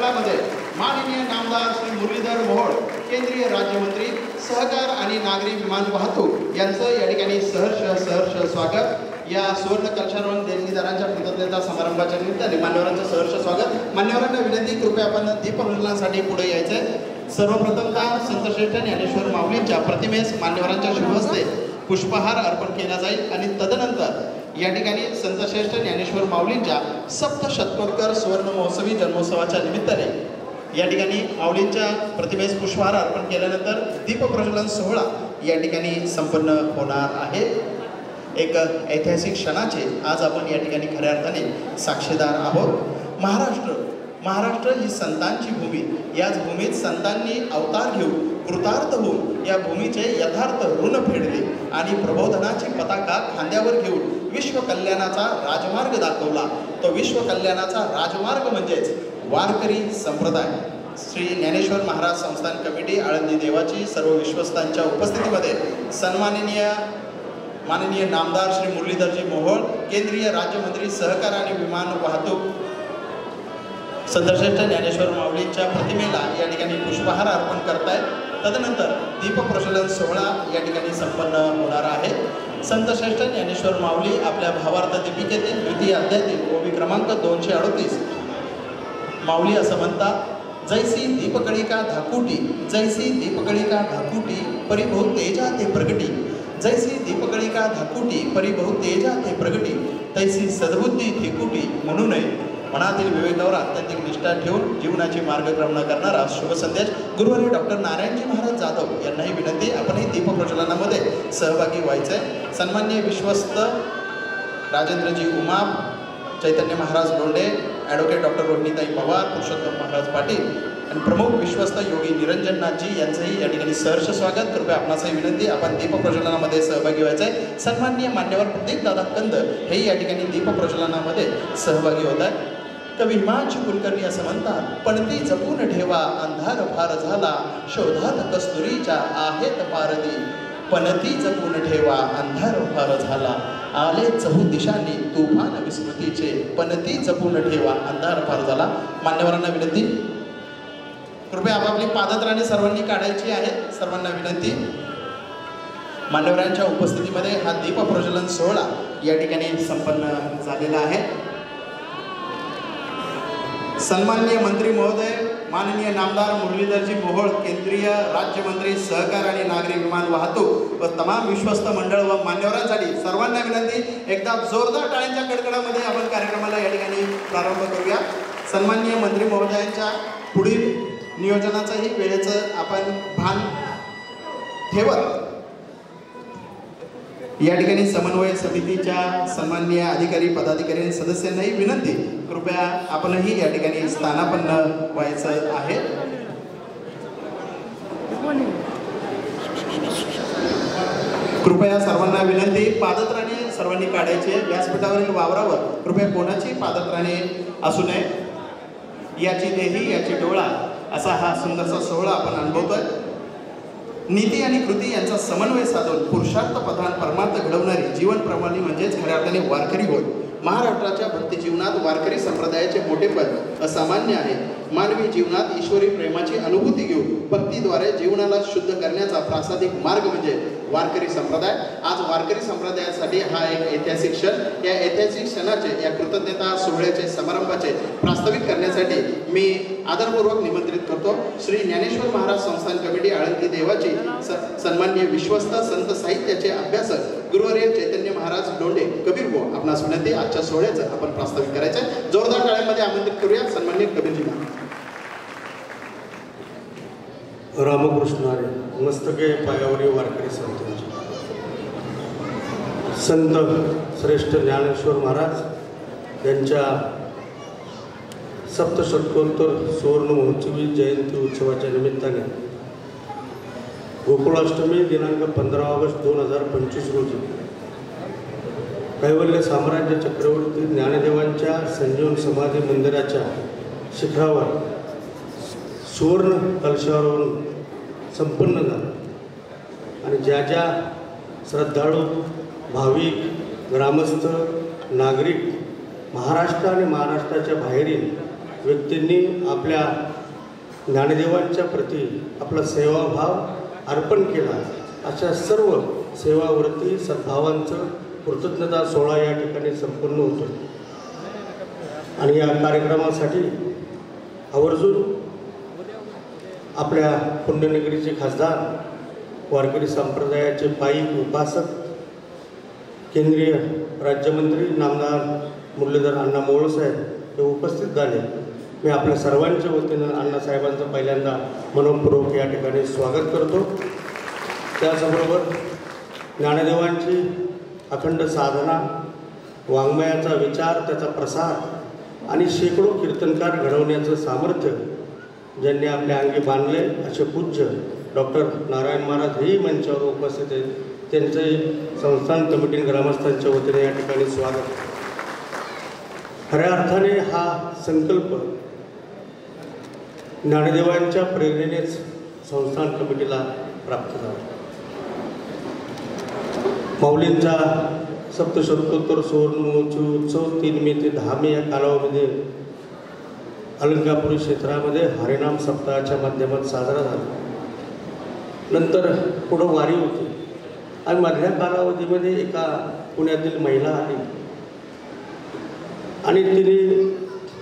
कक्षामध्ये माननीय नामदार श्री मुरलीधर मोहोळ केंद्रीय राज्यमंत्री सहकार आणि नागरी विमान वाहतूक यांचं या ठिकाणी सहर्ष स्वागत। या सुवर्ण कलशारोहण देणगीदारांच्या कृतज्ञता समारंभाच्या निमित्ताने मान्यवरांचं सहर्ष स्वागत। मान्यवरांना विनंती, कृपया आपण दीपप्रज्वलनासाठी पुढे यायचंय। सर्वप्रथमतः संतश्रेष्ठ ज्ञानेश्वर माऊलींच्या प्रतिमेस मान्यवरांच्या शुभ हस्ते पुष्पहार अर्पण केला जाईल आणि तदनंतर या ठिकाणी संतश्रेष्ठ ज्ञानेश्वर माऊलींच्या सप्तशतकोत्तर सुवर्ण महोत्सवी जन्मोत्सवाच्या निमित्ताने या ठिकाणी माऊलींच्या प्रतिमेस पुष्पहार अर्पण केल्यानंतर दीपप्रज्वलन सोहळा या ठिकाणी संपन्न होणार आहे। एक ऐतिहासिक क्षणाचे आज आपण या ठिकाणी खऱ्या अर्थाने साक्षीदार आहोत। महाराष्ट्र ही संतांची भूमी, याच भूमीत संतांनी अवतार घेऊन कृतार्थ होऊन या भूमीचे यथार्थ ऋण फेडले आणि प्रबोधनाची पताका खांद्यावर घेऊन विश्व कल्याणाचा राजमार्ग दाखवला। तो विश्व कल्याणाचा राजमार्ग म्हणजेच वारकरी संप्रदाय। श्री ज्ञानेश्वर महाराज संस्थान कमिटी आळंदी देवाची सर्व विश्वस्तांच्या उपस्थितीमध्ये माननीय नामदार श्री मुरलीधरजी मोहोळ केंद्रीय राज्यमंत्री सहकार आणि विमान वाहतूक संतश्रेष्ठ ज्ञानेश्वर माऊलींच्या प्रतिमेला या ठिकाणी पुष्पहार अर्पण करतायत। तदनंतर दीपप्रज्वलन सोहळा या ठिकाणी संपन्न होणार आहे। संतश्रेष्ठ ज्ञानेश्वर माऊली आपल्या भावार्थ दीपिकेतील द्वितीय अध्यायातील ओवी क्रमांक 238 माऊली असं म्हणतात, जैसी दीपकळिका धाकुटी, जैसी दीपकळिका धाकुटी परिभव तेजा ते प्रगटी, जैसी दीपकळिका धाकुटी परिभव तेजा ते प्रगटी, तैसी सद्बुद्धी थिकुटी म्हणू नये। मनातील विवेकावर अत्यंतिक निष्ठा ठेवून जीवनाची मार्गक्रमण करणारा शुभ संदेश गुरुवारी डॉक्टर नारायणजी महाराज जाधव यांनाही विनंती, आपणही दीपप्रज्वलनामध्ये सहभागी व्हायचंय। सन्माननीय विश्वस्त राजेंद्रजी उमाप, चैतन्य महाराज लोंढे, ॲडव्होकेट डॉक्टर रोहिणीताई पवार, पुरुषोत्तम महाराज पाटील आणि प्रमुख विश्वस्त योगी निरंजननाथजी यांचंही या ठिकाणी सहर्ष स्वागत। कृपया आपणासही विनंती, आपण दीपप्रज्वलनामध्ये सहभागी व्हायचं आहे। सन्माननीय मान्यवर प्रदीप दादा कंद हेही या ठिकाणी दीपप्रज्वलनामध्ये सहभागी होत आहेत। कवी हिमांशू कुलकर्णी असं म्हणतात, पणती जपून ठेवा अंधार फार झाला, शोधात कस्तुरीच्या आहेत पारदी, पणती जपून ठेवा अंधार फार झाला, आले चहू दिशांनी तुफान विस्मृतीचे, पणती जपून ठेवा अंधार फार झाला। मान्यवरांना विनंती, कृपया आपापली पादत्राणे सर्वांनी काढायची आहेत। सर्वांना विनंती, मान्यवरांच्या उपस्थितीमध्ये हा दीपप्रज्वलन सोहळा या ठिकाणी संपन्न झालेला आहे। सन्माननीय मंत्री महोदय माननीय नामदार मुरलीधरजी मोहोळ केंद्रीय राज्यमंत्री सहकार आणि नागरी विमान वाहतूक व तमाम विश्वस्त मंडळ व मान्यवरांसाठी सर्वांना विनंती, एकदा जोरदार टाळ्यांच्या कडकडामध्ये आपण कार्यक्रमाला या ठिकाणी प्रारंभ करूया। सन्माननीय मंत्री महोदयांच्या पुढील नियोजनाचंही वेळेचं आपण भान ठेवत या ठिकाणी समन्वय समितीच्या सन्माननीय अधिकारी पदाधिकारी सदस्यांनाही विनंती, कृपया आपणही या ठिकाणी स्थानापन्न व्हायचं आहे। कृपया सर्वांना विनंती, पादत्राणे सर्वांनी काढायचे। व्यासपीठावरील वावरावर कृपया कोणाची पादत्राणे असू नये। याची देही याची डोळा असा हा सुंदरसा सोहळा आपण अनुभवतोय। नीती आणि कृती यांचा समन्वय साधून पुरुषार्थ प्रधान परमार्थ घडवणारी जीवन प्रणाली म्हणजेच खऱ्या अर्थाने वारकरी होय। महाराष्ट्राच्या भक्ती जीवनात वारकरी संप्रदायाचे मोठेपण असामान्य आहे। मानवी जीवनात ईश्वरी प्रेमाची अनुभूती घेऊन भक्तीद्वारे जीवनाला शुद्ध करण्याचा प्रासादिक मार्ग म्हणजे वारकरी संप्रदाय। आज वारकरी संप्रदायासाठी हा एक ऐतिहासिक क्षण। या ऐतिहासिक क्षणाचे, या कृतज्ञता सोहळ्याचे समारंभाचे प्रास्ताविक करण्यासाठी मी आदरपूर्वक निमंत्रित करतो श्री ज्ञानेश्वर महाराज संस्थान कमिटी आळंदी देवाची सन्माननीय विश्वस्त संत साहित्याचे अभ्यासक गुरुवर्य चैतन्य महाराज लोंढे कबीर भाऊ, आपणास विनंती, आजच्या सोहळ्याचं आपण प्रास्ताविक करायचं आहे। जोरदार टाळ्यांमध्ये आमंत्रित करूया सन्माननीय कबीरजी महाराज। रामकृष्ण हरी। मस्तके पायावरी वारकरी संतांची संत श्रेष्ठ ज्ञानेश्वर महाराज यांच्या सप्तशतकोत्तर सुवर्ण महोत्सवी जयंती उत्सवाच्या निमित्ताने गोकुळाष्टमी दिनांक 15 ऑगस्ट 2025 रोजी कैवल्य साम्राज्य चक्रवर्ती ज्ञानदेवांच्या संजीवन समाधी मंदिराच्या शिखरावर सुवर्ण कलशारोहण संपन्न झालं आणि ज्या ज्या श्रद्धाळू भाविक ग्रामस्थ नागरिक महाराष्ट्र आणि महाराष्ट्राच्या बाहेरील व्यक्तींनी आपल्या ज्ञानदेवांच्या प्रती आपला सेवाभाव अर्पण केला. अशा सर्व सेवावृत्ती सद्भावांचं कृतज्ञता सोहळा या ठिकाणी संपन्न होतो. आणि या कार्यक्रमासाठी आवर्जून आपल्या पुण्यनगरीचे खासदार, वारकरी संप्रदायाचे पाईक उपासक, केंद्रीय राज्यमंत्री नामदार मुरलीधर अण्णा मोहोळसाहेब हे उपस्थित झाले. मी आपल्या सर्वांच्या वतीनं अण्णासाहेबांचं पहिल्यांदा मनःपूर्वक या ठिकाणी स्वागत करतो. त्याचबरोबर ज्ञानदेवांची अखंड साधना, वाङ्मयाचा विचार, त्याचा प्रसार आणि शेकडो कीर्तनकार घडवण्याचं सामर्थ्य ज्यांनी आपल्या अंगी बांधले असे पूज्य डॉक्टर नारायण महाराज हेही मंचावर उपस्थित आहेत. त्यांचे संस्थान कमिटी ग्रामस्थांच्या वतीने या ठिकाणी स्वागत. खऱ्या अर्थाने हा संकल्प ज्ञानदेवांच्या प्रेरणेनेच संस्थान कमिटीला प्राप्त झाला. माऊलींचा सप्तशतकोत्तर सुवर्ण महोत्सवी उत्सव 3 मे ते 10 मे या कालावधीमध्ये अलंकापुरी क्षेत्रामध्ये हरिनाम सप्ताहाच्या माध्यमात साजरा झाला. नंतर पुढं वारी होती आणि मधल्या कालावधीमध्ये एका पुण्यातील महिला आली आणि तिने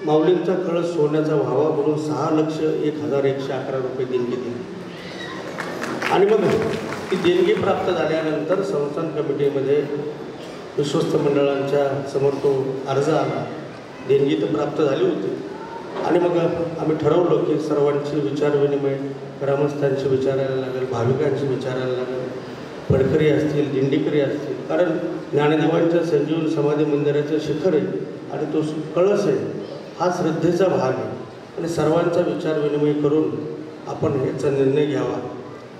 माऊलींचा कळस सोन्याचा व्हावा म्हणून 6,01,111 रुपये देणगी दिली. आणि मग ती देणगी प्राप्त झाल्यानंतर संस्थान कमिटीमध्ये विश्वस्त मंडळांच्या समोर तो अर्ज आला. देणगी तर प्राप्त झाली होती आणि मग आम्ही ठरवलं की सर्वांची विचारविनिमय, ग्रामस्थांशी विचारायला लागेल, भाविकांशी विचारायला लागेल, फडकरी असतील, दिंडीकरी असतील, कारण ज्ञानदेवांच्या संजीवन समाधी मंदिराचं शिखर आहे आणि तो कळस आहे, हा श्रद्धेचा भाग आहे आणि सर्वांचा विचारविनिमय करून आपण याचा निर्णय घ्यावा.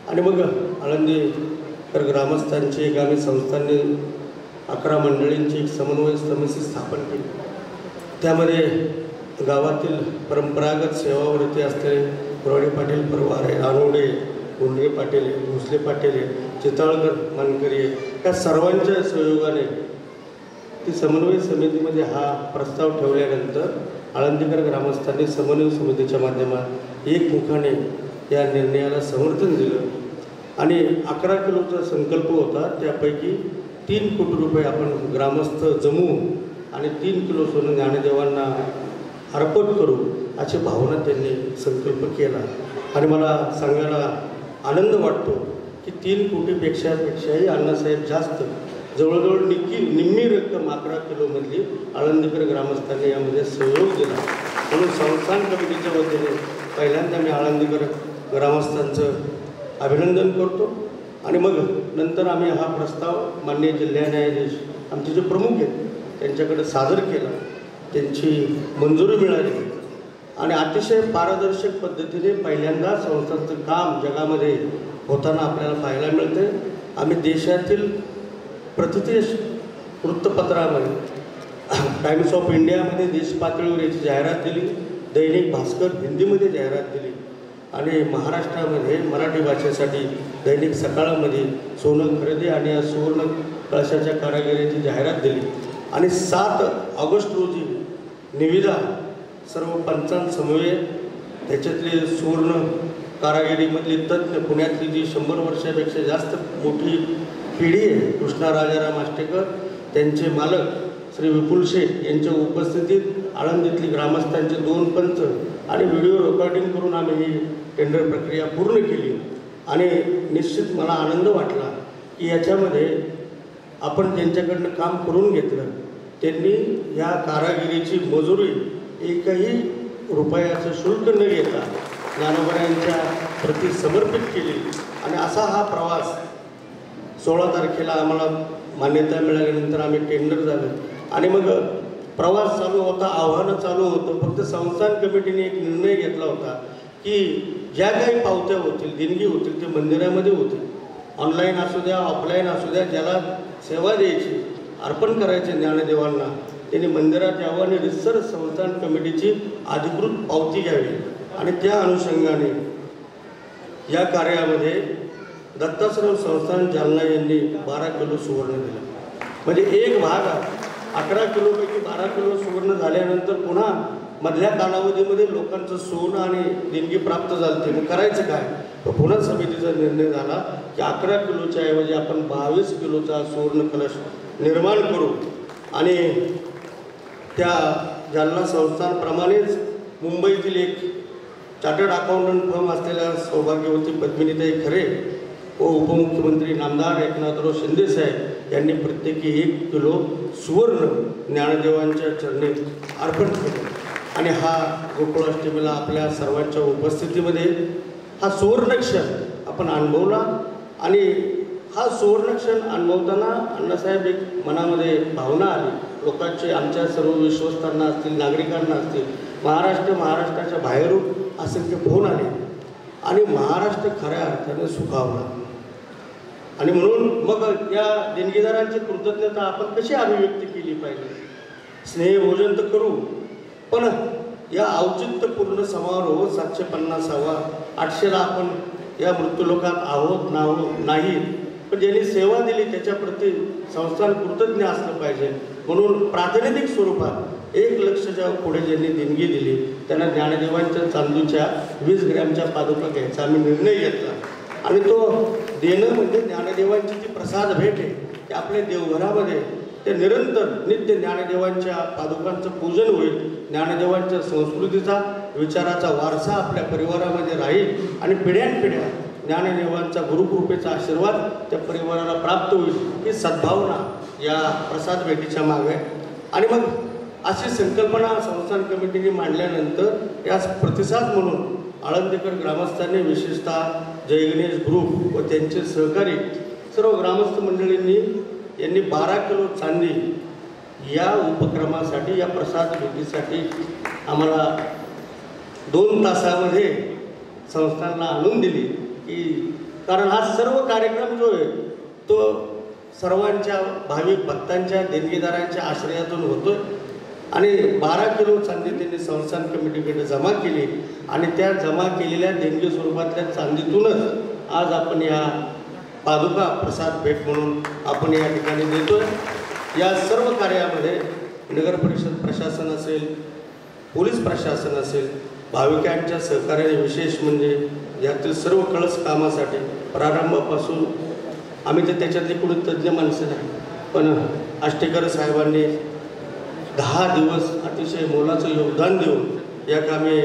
आणि मग आळंदीकर ग्रामस्थांची एक आम्ही संस्थांनी 11 मंडळींची एक समन्वय समिती स्थापन केली. त्यामध्ये गावातील परंपरागत सेवावृत्ती असलेले प्रौढे पाटील परवार आहे, रानोडे, गुंडगे पाटील, भोसले पाटील, चितळकर मानकरी, या सर्वांच्या सहयोगाने ती समन्वय समितीमध्ये हा प्रस्ताव ठेवल्यानंतर आळंदीकर ग्रामस्थांनी समन्वय समितीच्या माध्यमात एकमुखाने या निर्णयाला समर्थन दिलं आणि 11 किलोचा संकल्प होता. त्यापैकी 3 कोटी रुपये आपण ग्रामस्थ जमवू आणि 3 किलो सोनं ज्ञानदेवांना अर्पण करू अशी भावना त्यांनी संकल्प केला. आणि मला सांगायला आनंद वाटतो की 3 कोटीपेक्षाही अण्णासाहेब जास्त, जवळजवळ निम्मी रक्कम 11 किलोमधली आळंदीकर ग्रामस्थांनी यामध्ये सहयोग दिला. म्हणून संस्थान कमिटीच्या वतीने पहिल्यांदा मी आळंदीकर ग्रामस्थांचं अभिनंदन करतो. आणि मग नंतर आम्ही हा प्रस्ताव माननीय जिल्हा न्यायाधीश आमचे जे प्रमुख आहेत त्यांच्याकडे सादर केला. त्यांची मंजुरी मिळाली आणि अतिशय पारदर्शक पद्धतीने पहिल्यांदा संस्थांचं काम जगामध्ये होताना आपल्याला पाहायला मिळते. आम्ही देशातील प्रतिष्ठित वृत्तपत्रामध्ये टाइम्स ऑफ इंडियामध्ये देश पातळीवर याची जाहिरात दिली, दैनिक भास्कर हिंदीमध्ये जाहिरात दिली आणि महाराष्ट्रामध्ये मराठी भाषेसाठी दैनिक सकाळमध्ये सोनं खरेदी आणि या सुवर्ण कळशाच्या कारागिरीची जाहिरात दिली. आणि 7 ऑगस्ट रोजी निविदा सर्व पंचांसमवेत त्याच्यातले सुवर्ण कारागिरीमधली तज्ज्ञ पुण्यातली जी 100 वर्षापेक्षा जास्त मोठी पिढी आहे, कृष्णा राजाराम आष्टेकर, त्यांचे मालक श्री विपुल शेठ यांच्या उपस्थितीत आळंदीतली ग्रामस्थांचे 2 पंच आणि व्हिडिओ रेकॉर्डिंग करून आम्ही ही टेंडर प्रक्रिया पूर्ण केली. आणि निश्चित मला आनंद वाटला की याच्यामध्ये आपण त्यांच्याकडनं काम करून घेतलं. त्यांनी या कारागिरीची मजुरी एकही रुपयाचं शुल्क न घेता ज्ञानोबा प्रति समर्पित केली. आणि असा हा प्रवास 16 तारखेला आम्हाला मान्यता मिळाल्यानंतर आम्ही टेंडर झालं आणि मग प्रवास चालू होता, आव्हानं चालू होतं. फक्त संस्थान कमिटीने एक निर्णय घेतला होता की ज्या काही पावत्या होतील, देणगी होतील, ते मंदिरामध्ये होतील. ऑनलाईन असू द्या, ऑफलाईन असू द्या, ज्याला सेवा द्यायची, अर्पण करायचे ज्ञानदेवांना, त्यांनी मंदिरात यावं आणि रितसर संस्थान कमिटीची अधिकृत पावती घ्यावी. आणि त्या अनुषंगाने या कार्यामध्ये दत्ताश्रम संस्थान जालना यांनी 12 किलो सुवर्ण दिलं. म्हणजे एक भाग 11 किलोपैकी 12 किलो सुवर्ण झाल्यानंतर पुन्हा मधल्या कालावधीमध्ये लोकांचं सोनं आणि देणगी प्राप्त झाली, मग करायचं काय? तर पुन्हा समितीचा निर्णय झाला की 11 किलोच्या ऐवजी आपण 22 किलोचा सुवर्ण कलश निर्माण करू. आणि त्या जालना संस्थांप्रमाणेच मुंबईतील एक चार्टर्ड अकाउंटंट फर्म असलेल्या सौभाग्यवती पद्मिनीताई खरे व उपमुख्यमंत्री नामदार एकनाथराव शिंदेसाहेब यांनी प्रत्येकी 1 किलो सुवर्ण ज्ञानदेवांच्या चरणी अर्पण केले. आणि हा गोकुळाष्टमीला आपल्या सर्वांच्या उपस्थितीमध्ये हा सुवर्ण क्षण आपण अनुभवला. आणि हा सुवर्ण क्षण अनुभवताना अण्णासाहेब एक मनामध्ये भावना आली. लोकांचे, आमच्या सर्व विश्वस्तांना असतील, नागरिकांना असतील, महाराष्ट्राच्या बाहेरून असंख्य फोन आले आणि महाराष्ट्र खऱ्या अर्थाने सुखावला. आणि म्हणून मग या देणगीदारांची कृतज्ञता आपण कशी अभिव्यक्ती केली पाहिजे? स्नेहभोजन तर करू, पण या औचित्यपूर्ण समारोह 750वा 800ला आपण या मृत्यूलोकात आहोत नाही, पण ज्यांनी सेवा दिली त्याच्याप्रती संस्थान कृतज्ञ असलं पाहिजे. म्हणून प्रातिनिधिक स्वरूपात 1 लक्षच्या पुढे ज्यांनी देणगी दिली त्यांना ज्ञानदेवांच्या चांदूच्या 20 ग्रॅमच्या पादुका घ्यायचा आम्ही निर्णय घेतला. आणि तो देणं म्हणजे ज्ञानदेवांची जी प्रसाद भेट आहे की आपल्या देवघरामध्ये ते निरंतर नित्य ज्ञानदेवांच्या पादुकांचं पूजन होईल. ज्ञानदेवांच्या संस्कृतीचा, विचाराचा वारसा आपल्या परिवारामध्ये राहील आणि पिढ्यानपिढ्या ज्ञानदेवांचा गुरुकृपेचा आशीर्वाद त्या परिवाराला प्राप्त होईल, ही सद्भावना या प्रसाद भेटीच्या मागे. आणि मग अशी संकल्पना संस्थान कमिटीने मांडल्यानंतर यास प्रतिसाद म्हणून आळंदीकर ग्रामस्थांनी, विशेषतः जय गणेश ग्रुप व त्यांचे सहकारी सर्व ग्रामस्थ मंडळींनी यांनी 12 किलो चांदी या उपक्रमासाठी, या प्रसाद भेटीसाठी आम्हाला 2 तासामध्ये संस्थांना आणून दिली. की कारण हा सर्व कार्यक्रम जो आहे तो सर्वांच्या भाविक भक्तांच्या, देणगीदारांच्या आश्रयातून होतो. आणि 12 किलो चांदी त्यांनी संस्थान कमिटीकडे जमा केली आणि त्या जमा केलेल्या देणगी स्वरूपातल्या चांदीतूनच आज आपण या पादुका प्रसाद भेट म्हणून आपण या ठिकाणी देतोय. या सर्व कार्यामध्ये नगरपरिषद प्रशासन असेल, पोलीस प्रशासन असेल, भाविकांच्या सहकार्याने विशेष म्हणजे यातील सर्व कळस कामासाठी प्रारंभापासून आम्ही तर त्याच्यातली कोणी तज्ज्ञ माणसं नाही, पण आष्टेकर साहेबांनी 10 दिवस अतिशय मोलाचं योगदान देऊन या कामी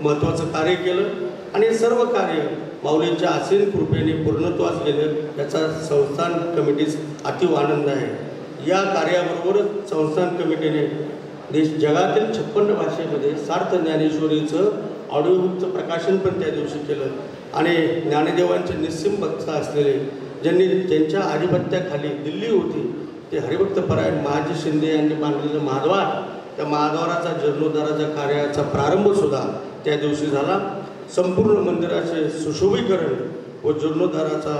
महत्त्वाचं कार्य केलं. आणि सर्व कार्य माऊलींच्या असीम कृपेने पूर्णत्वास गेलं, याचा संस्थान कमिटीस अतीव आनंद आहे. या कार्याबरोबरच संस्थान कमिटीने जगातील 56 भाषेमध्ये सार्थ ज्ञानेश्वरीचं ऑडिओबुकचं प्रकाशन पण त्या दिवशी केलं. आणि ज्ञानदेवांचे निस्सीम भक्त असलेले, ज्यांच्या आधिपत्याखाली दिल्ली होती, ते हरिभक्तपरायण महाजी शिंदे यांनी बांधलेलं महाद्वार, त्या महाद्वाराचा जीर्णोद्धाराच्या कार्याचा प्रारंभसुद्धा त्या दिवशी झाला. संपूर्ण मंदिराचे सुशोभीकरण व जीर्णोद्धाराचा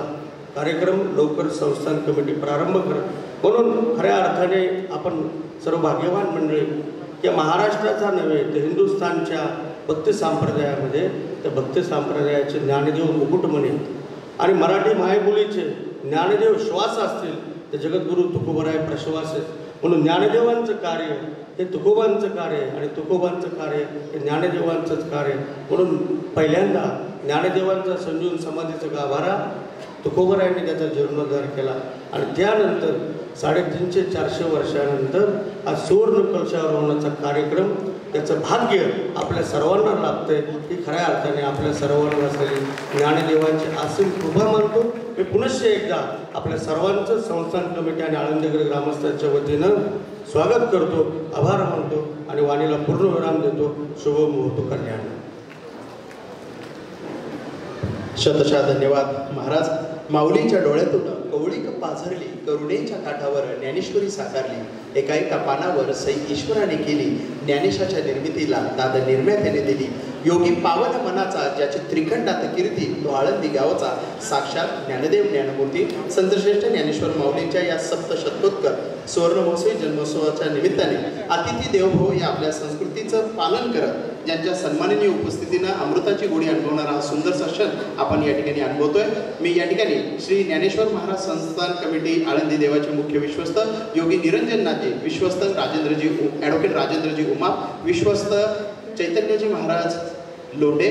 कार्यक्रम लवकर संस्थान कमिटी प्रारंभ करत. म्हणून खऱ्या अर्थाने आपण सर्व भाग्यवान मंडळी या महाराष्ट्राचा नव्हे तर हिंदुस्थानच्या भक्ती संप्रदायामध्ये त्या भक्ती संप्रदायाचे ज्ञानदेव मुकुट म्हणे आणि मराठी मायबोलीचे ज्ञानदेव श्वास असतील तर जगद्गुरू तुकोबराय प्रश्वास आहेत. म्हणून ज्ञानदेवांचं कार्य हे तुकोबांचं कार्य आणि तुकोबांचं कार्य हे ज्ञानदेवांचंच कार्य. म्हणून पहिल्यांदा ज्ञानदेवांचा संजीवन समाधीचा गाभारा तुकोबरायांनी त्याचा जीर्णोद्धार केला आणि त्यानंतर 350-400 वर्षानंतर हा सुवर्ण कलशारोहणाचा कार्यक्रम, त्याचं भाग्य आपल्या सर्वांना लाभतं आहे. ही खऱ्या अर्थाने आपल्या सर्वांना असलेली ज्ञानदेवांची असीम कृपा मानतो. मी पुनश्च एकदा आपल्या सर्वांचं संस्थान कमिटी आणि आळंदीकर ग्रामस्थांच्या वतीनं स्वागत करतो, आभार मानतो आणि वाणीला पूर्णविराम देतो. शुभ मुहूर्त कल्याण. शतशः धन्यवाद महाराज. माऊलीच्या डोळ्यातून कवळीक पाझरली, करुणेच्या काठावर ज्ञानेश्वरी साकारली. एका पानावर सई ईश्वराने केली, ज्ञानेशाच्या निर्मितीला नाद निर्म्या त्याने दिली. योगी पावन मनाचा ज्याची त्रिखंडात कीर्ती, तो आळंदी गावचा साक्षात ज्ञानदेव ज्ञानमूर्ती संतश्रेष्ठ ज्ञानेश्वर माऊलींच्या या सप्तशतकोत्तर सुवर्णमहोत्सवी जन्मोत्सवाच्या निमित्ताने अतिथी देवभव या आपल्या संस्कृतीचं पालन करत ज्यांच्या सन्माननीय उपस्थितीनं अमृताची गोडी अनुभवणारा हा सुंदरसा क्षण आपण या ठिकाणी अनुभवतोय. मी या ठिकाणी श्री ज्ञानेश्वर महाराज संस्थान कमिटी आळंदी देवाचे मुख्य विश्वस्त योगी निरंजननाथजी, विश्वस्त राजेंद्रजी ॲडव्होकेट राजेंद्रजी उमा, विश्वस्त चैतन्यजी महाराज लोंढे,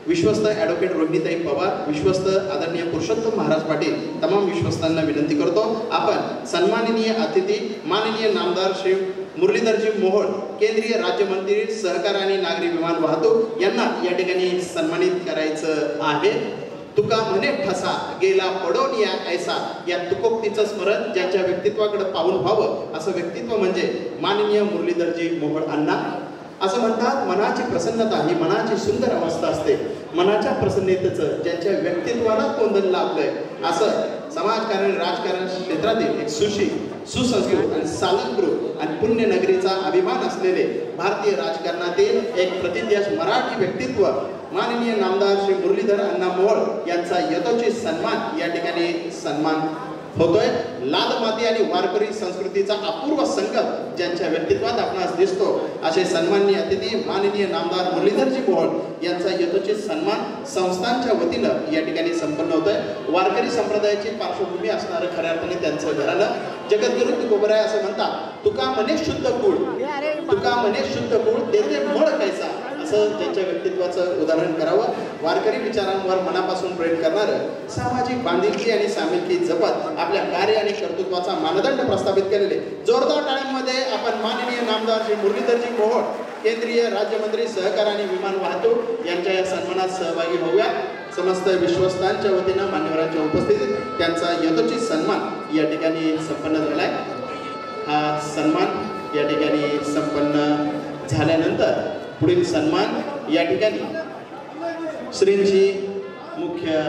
विश्वस्त ॲडव्होकेट रोहिणीताई पवार, विश्वस्त आदरणीय पुरुषोत्तम महाराज पाटील, तमाम विश्वस्तांना विनंती करतो आपण सन्माननीय अतिथी माननीय नामदार श्री मुरलीधरजी मोहोळ, केंद्रीय राज्यमंत्री सहकार आणि नागरी विमान वाहतूक यांना या ठिकाणी सन्मानित करायचं आहे. तुका म्हणे ठसा गेला पडोन या ऐसा या तुकोक्तीचं स्मरण ज्यांच्या व्यक्तित्वाकडे पाहून व्हावं असं व्यक्तित्व म्हणजे माननीय मुरलीधरजी मोहोळ अण्णा. असं म्हणतात मनाची प्रसन्नता ही मनाची सुंदर अवस्था असते. मनाच्या प्रसन्नतेचं ज्यांच्या व्यक्तित्वाला कोंदण लाभलंय असं समाजकारण राजकारण क्षेत्रातील एक सुसंस्कृत आणि सालंकृत आणि पुण्यनगरीचा अभिमान असलेले भारतीय राजकारणातील एक प्रतिज्ञाश मराठी व्यक्तित्व माननीय नामदार श्री मुरलीधर अण्णा मोहोळ यांचा यथोचित सन्मान या ठिकाणी सन्मान होतोय. लाल माती आणि वारकरी संस्कृतीचा अपूर्व संगम ज्यांच्या व्यक्तित्वात आपणास दिसतो असे सन्माननीय अतिथी माननीय नामदार मुरलीधरजी मोहोळ यांचा यथोचित सन्मान संस्थांच्या वतीनं या ठिकाणी संपन्न होतोय. वारकरी संप्रदायाची पार्श्वभूमी असणारं खऱ्या अर्थाने त्यांचं घराणं जगद्गुरु तुकोबराय असं म्हणतात तुका म्हणे शुद्ध कुळ, तुका म्हणे शुद्ध कुळ तेथे मळ कैसा असं त्यांच्या व्यक्तित्वाचं उदाहरण करावं. वारकरी विचारांवर मनापासून प्रेम करणारं सामाजिक बांधिलकी आणि सामिलकी जपत आपल्या कार्य आणि कर्तृत्वाचा मानदंड प्रस्थापित केलेले जोरदार टाळ्यांमध्ये आपण माननीय नामदार श्री मुरलीधरजी मोहोळ, केंद्रीय राज्यमंत्री सहकार आणि विमान वाहतूक यांच्या या सन्मानात सहभागी होऊया. समस्त विश्वस्तांच्या वतीनं मान्यवरांच्या उपस्थितीत त्यांचा यथोचित सन्मान या ठिकाणी संपन्न झालाय. हा सन्मान या ठिकाणी संपन्न झाल्यानंतर पुढील सन्मान या ठिकाणी श्रींची मुख्य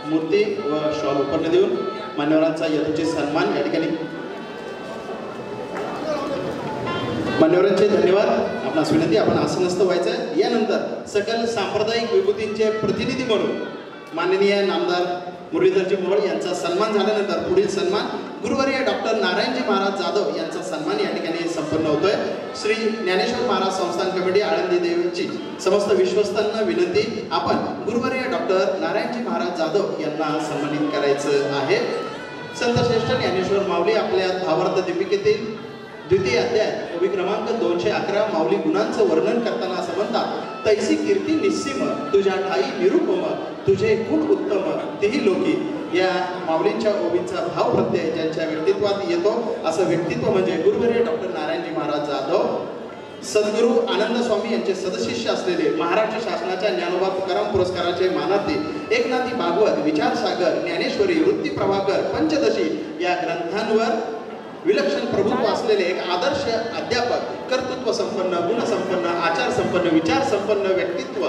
मूर्ती व शॉल उपर्ण देऊन मान्यवरांचा यथोचित सन्मान या ठिकाणी. मान्यवरांचे धन्यवाद. आपणास विनंती आपण आसनस्थ व्हायचं आहे. यानंतर सकल सांप्रदायिक विभूतींचे प्रतिनिधी म्हणून माननीय नामदार मुरलीधरजी मोहोळ यांचा सन्मान झाल्यानंतर पुढील सन्मान गुरुवर्य डॉक्टर नारायणजी महाराज जाधव यांचा सन्मान या ठिकाणी संपन्न होतोय. श्री ज्ञानेश्वर महाराज संस्थान कमिटी आळंदी देवीची समस्त विश्वस्तांना विनंती आपण गुरुवर्य डॉक्टर नारायणजी महाराज जाधव यांना सन्मानित करायचं आहे. संतश्रेष्ठ ज्ञानेश्वर माऊली आपल्या भावार्थ दीपिकेतील द्वितीय अध्याय कवी क्रमांक 211 माऊली गुणांचं वर्णन करताना असं म्हणतात तैसी कीर्ती निस्सीम तुझ्या ठाई निरुपम तुझे गुण उत्तम तेही लोकी. या माऊलींच्या ओवींचा भाव प्रत्यय ज्यांच्या व्यक्तित्वात येतो असं व्यक्तित्व म्हणजे गुरुवर्य डॉक्टर नारायणजी महाराज जाधव. सद्गुरू आनंद स्वामी यांचे सदशिष्य असलेले महाराष्ट्र शासनाच्या ज्ञानोबा तुकाराम पुरस्काराचे मानार्थी एकनाथी भागवत, विचारसागर, ज्ञानेश्वरी, वृत्ती प्रभाकर, पंचदशी या ग्रंथांवर विलक्षण प्रभुत्व असलेले एक आदर्श अध्यापक, कर्तृत्व संपन्न, गुणसंपन्न, आचार संपन्न, विचार संपन्न व्यक्तित्व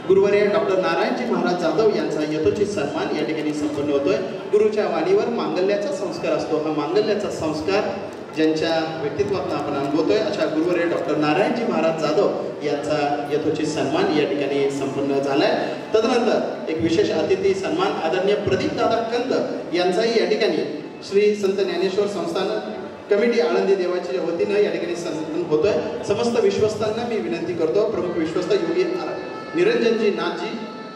गुरुवर्य डॉक्टर नारायणजी महाराज जाधव यांचा यथोचित सन्मान या ठिकाणी संपन्न होतोय. गुरुच्या वाणीवर मांगल्याचा संस्कार असतो. हा मांगल्याचा संस्कार ज्यांच्या व्यक्तित्वातून आपण अनुभवतोय अशा गुरुवर्य डॉक्टर नारायणजी महाराज जाधव यांचा यथोचित सन्मान या ठिकाणी संपन्न झालाय. तदनंतर एक विशेष अतिथी सन्मान आदरणीय प्रदीप दादा कंद यांचाही या ठिकाणी श्री संत ज्ञानेश्वर संस्थान कमिटी आळंदी देवाच्या वतीनं या ठिकाणी सन्मान होतोय. समस्त विश्वस्तांना मी विनंती करतो प्रमुख विश्वस्त योगी निरंजनजी नाथजी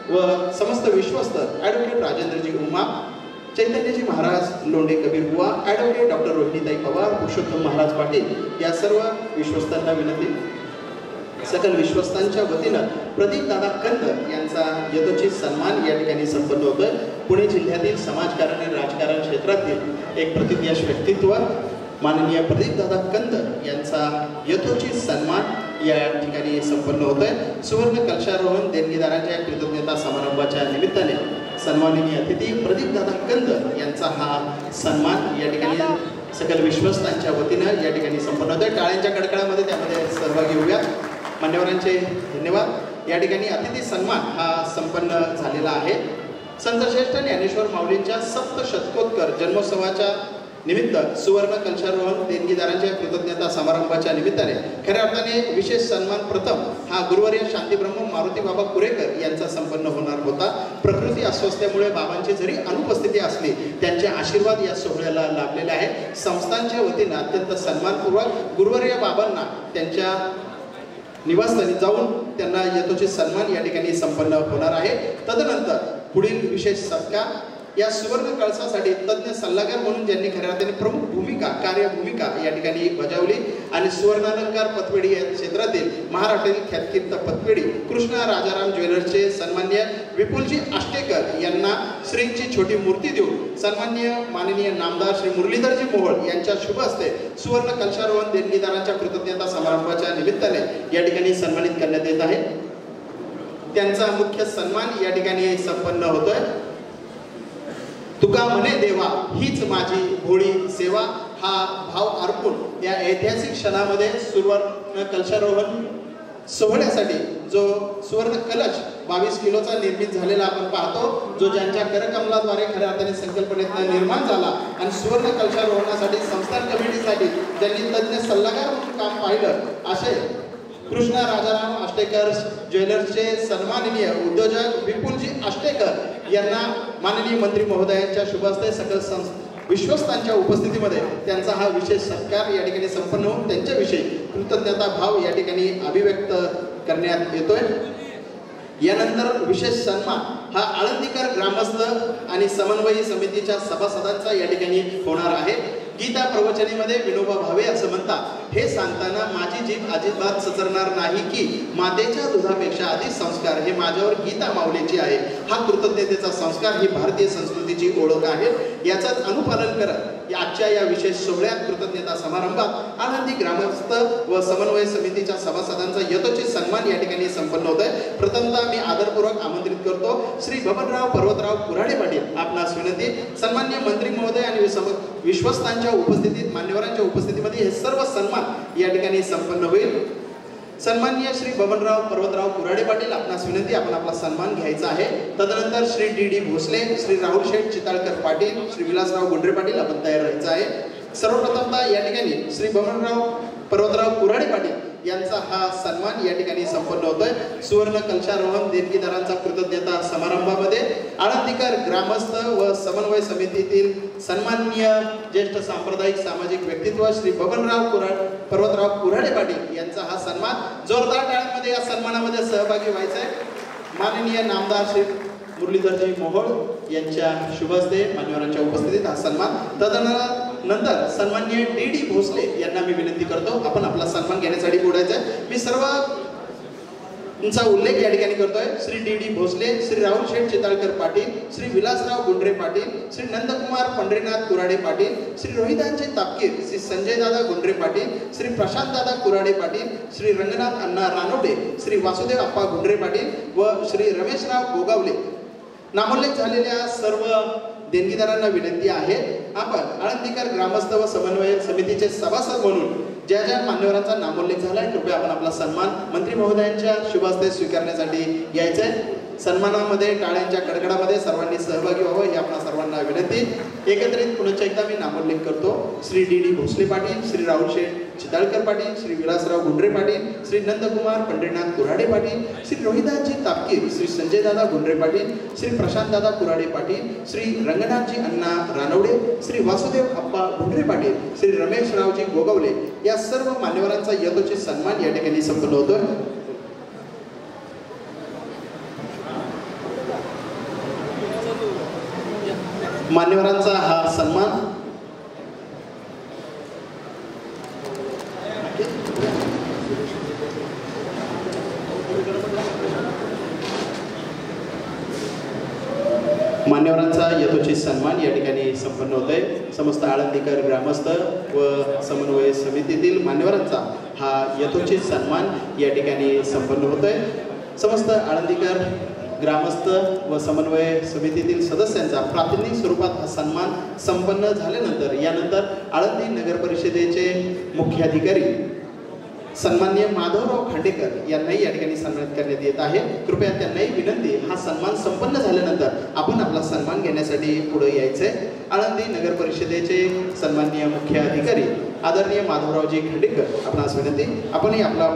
व समस्त विश्वस्त ॲडव्होकेट राजेंद्रजी उमा, चैतन्यजी महाराज लोंढे कबीर बुवा, ॲडव्होकेट डॉक्टर रोहिणीताई पवार, पुरुषोत्तम महाराज पाटील या सर्व विश्वस्तांना विनंती. सकल विश्वस्तांच्या वतीनं प्रदीप दादा कंद यांचा यथोचित सन्मान या ठिकाणी संपन्न होतोय. पुणे जिल्ह्यातील समाजकारण आणि राजकारण क्षेत्रातील एक प्रतिज्ञाश व्यक्तित्व माननीय प्रदीप दादा कंद यांचा यथोचित सन्मान या ठिकाणी संपन्न होतोय. सुवर्ण कलशारोहण देणगीदारांच्या कृतज्ञता समारंभाच्या निमित्ताने सन्माननीय अतिथी प्रदीप दादा कंद यांचा हा सन्मान या ठिकाणी सकल विश्वस्तांच्या वतीनं या ठिकाणी संपन्न होतोय. टाळ्यांच्या कडकडामध्ये त्यामध्ये सहभागी होऊया. मान्यवरांचे धन्यवाद. या ठिकाणी अतिथी सन्मान हा संपन्न झालेला आहे. संतश्रेष्ठ ज्ञानेश्वर माऊलींच्या सप्तशतकोत्तर जन्मोत्सवाच्या निमित्त सुवर्ण कलशारोहण देणगीदारांच्या कृतज्ञता समारंभाच्या निमित्ताने खऱ्या अर्थाने विशेष सन्मान प्रथम हा गुरुवर्य शांतीब्रह्म मारुती बाबा कुरेकर यांचा संपन्न होणार होता. प्रकृती अस्वस्थतेमुळे बाबांची जरी अनुपस्थिती असली त्यांचे आशीर्वाद या सोहळ्याला लाभलेले आहे. संस्थांच्या वतीनं अत्यंत सन्मानपूर्वक गुरुवर्य बाबांना त्यांच्या निवासस्थानी जाऊन त्यांना यथोचित सन्मान या ठिकाणी संपन्न होणार आहे. तदनंतर पुढील विशेष सत्कार या सुवर्ण कळसासाठी तज्ज्ञ सल्लागार म्हणून ज्यांनी खऱ्या अर्थाने प्रमुख भूमिका कार्यभूमिका या ठिकाणी बजावली आणि सुवर्णालंकार पतपेढी या क्षेत्रातील महाराष्ट्रातील ख्यातकीर्त पतपेढी कृष्णा राजाराम ज्वेलर्सचे सन्मान्य विपुलजी आष्टेकर यांना श्रींची छोटी मूर्ती देऊन सन्मान्य माननीय नामदार श्री मुरलीधरजी मोहोळ यांच्या शुभ हस्ते सुवर्ण कलशारोहण देणगीदारांच्या कृतज्ञता समारंभाच्या निमित्ताने या ठिकाणी सन्मानित करण्यात येत आहे। त्यांचा मुख्य सन्मान या ठिकाणी संपन्न होतोय। तुका म्हणे देवा हीच माझी भोळी सेवा हा भाव अर्पून या ऐतिहासिक क्षणामध्ये सुवर्ण कलशारोहण सोहळ्यासाठी जो सुवर्ण कलश 22 किलोचा निर्मित झालेला आपण पाहतो, जो ज्यांच्या करकमलाद्वारे खऱ्या अर्थाने संकल्पनेतून निर्माण झाला आणि सुवर्ण कलशारोहणासाठी संस्थान कमिटीसाठी ज्यांनी तज्ञ सल्लागार म्हणून काम पाहिलं असे कृष्णा राजाराम आष्टेकर ज्वेलर्सचे सन्माननीय उद्योजक विपुलजी आष्टेकर यांना माननीय मंत्री महोदयांच्या शुभ हस्ते सकल विश्वस्तांच्या उपस्थितीमध्ये त्यांचा हा विशेष सत्कार या ठिकाणी संपन्न होऊन त्यांच्याविषयी कृतज्ञता भाव या ठिकाणी अभिव्यक्त करण्यात येतोय। यानंतर विशेष सन्मान हा आळंदीकर ग्रामस्थ आणि समन्वयी समितीच्या सभासदांचा या ठिकाणी होणार आहे। गीता प्रवचनेमध्ये विनोबा भावे असं म्हणतात, हे सांगताना माझी जीभ अजिबात सचरणार नाही की मातेच्या दुधापेक्षा अधिक संस्कार हे माझ्यावर गीता माऊलीची आहे। हा कृतज्ञतेचा संस्कार ही भारतीय संस्कृतीची ओळख आहे। याचाच अनुपालन करत आजच्या या विशेष सोहळ्यात कृतज्ञता समारंभात आळंदी ग्रामस्थ व समन्वय समितीच्या सभासदांचा यथोचित सन्मान या ठिकाणी संपन्न होत आहे। प्रथमतः मी आदरपूर्वक आमंत्रित करतो श्री बबनराव पर्वतराव कुऱ्हाडे पाटील आपणास विनंती। सन्मान्य मंत्री महोदय आणि विश्वस्तांच्या उपस्थितीत मान्यवरांच्या उपस्थितीमध्ये हे सर्व सन्मान या ठिकाणी संपन्न होईल। सन्माननीय श्री बबनराव पर्वतराव कुऱ्हाडे पाटील आपणास विनंती, आपण आपला सन्मान घ्यायचा आहे। तदनंतर श्री डी भोसले, श्री राहुल शेठ चिताळकर पाटील, श्री विलासराव गुंडरे पाटील आपण तयार राहायचं आहे। सर्वप्रथमतः या ठिकाणी श्री बबनराव पर्वतराव कुऱ्हाडे पाटील यांचा हा सन्मान या ठिकाणी संपन्न होतोय। सुवर्ण कलशारोहण देणगीदारांचा कृतज्ञता समारंभामध्ये आळंदीकर ग्रामस्थ व समन्वय समितीतील सन्माननीय ज्येष्ठ सांप्रदायिक सामाजिक व्यक्तित्व श्री बबनराव पर्वतराव कुऱ्हाडे पाटील यांचा हा सन्मान जोरदार टाळ्यांमध्ये या सन्मानामध्ये सहभागी व्हायचा आहे। माननीय नामदार श्री मुरलीधरजी मोहोळ यांच्या शुभ हस्ते मान्यवरांच्या उपस्थितीत हा सन्मान। तदनंतर सन्माननीय डी भोसले यांना मी विनंती करतो, आपण आपला सन्मान घेण्यासाठी बोलायचं आहे। मी सर्वांचा उल्लेख या ठिकाणी करतोय। श्री डी भोसले, श्री राहुल शेठ चिताळकर पाटील, श्री विलासराव गुंडरे पाटील, श्री नंदकुमार पंढरीनाथ कुऱ्हाडे पाटील, श्री रोहिदांचे तापकीर श्री संजयदादा गुंडरे पाटील, श्री प्रशांतदादा कुऱ्हाडे पाटील, श्री रंगनाथ अण्णा रानोडे, श्री वासुदेव अप्पा गुंडरे पाटील व श्री रमेशराव गोगावले। नामोल्लेख झालेल्या सर्व देणगीदारांना विनंती आहे, आपण आळंदीकर ग्रामस्थ व समन्वय समितीचे सभासद म्हणून ज्या ज्या मान्यवरांचा नामोल्लेख झाला आहे कृपया आपण आपला सन्मान मंत्री महोदयांच्या शुभ हस्ते स्वीकारण्यासाठी यायचं आहे। सन्मानामध्ये टाळ्यांच्या कडकडामध्ये सर्वांनी सहभागी व्हावं ही आपणा सर्वांना विनंती। एकत्रित पुन्हा एकदा मी नामोल्लेख करतो। श्री डी भोसले पाटील, श्री राहुल शेठ चिताळकर पाटील, श्री विलासराव गुंडरे पाटील, श्री नंदकुमार पंढरीनाथ कुऱ्हाडे पाटील, श्री रोहिदासजी तापकीर, श्री संजयदादा गुंडरे पाटील, श्री प्रशांतदादा कुऱ्हाडे पाटील, श्री रंगनाथजी अण्णा रानवडे, श्री वासुदेव अप्पा गुंडरे पाटील, श्री रमेशरावजी गोगावले या सर्व मान्यवरांचा यथोचित सन्मान या ठिकाणी संपन्न होतोय। मान्यवरांचा हा सन्मान मान्यवरांचा यथोचित सन्मान या ठिकाणी संपन्न होत आहे। समस्त आळंदीकर ग्रामस्थ व समन्वय समितीतील मान्यवरांचा हा यथोचित सन्मान या ठिकाणी संपन्न होत आहे। समस्त आळंदीकर ग्रामस्थ व समन्वय समितीतील सदस्यांचा प्रातिनिधिक स्वरूपात हा सन्मान संपन्न झाल्यानंतर यानंतर आळंदी नगर परिषदेचे मुख्याधिकारी सन्माननीय माधवराव खांडेकर यांनाही या ठिकाणी सन्मानित करण्यात येत आहे। कृपया त्यांनाही विनंती, हा सन्मान संपन्न झाल्यानंतर आपण आपला सन्मान घेण्यासाठी पुढे यायचे। आळंदी नगर परिषदेचे सन्माननीय मुख्य अधिकारी आदरणीय माधवरावजी खांडेकर आपणास विनंती, आपणही आपला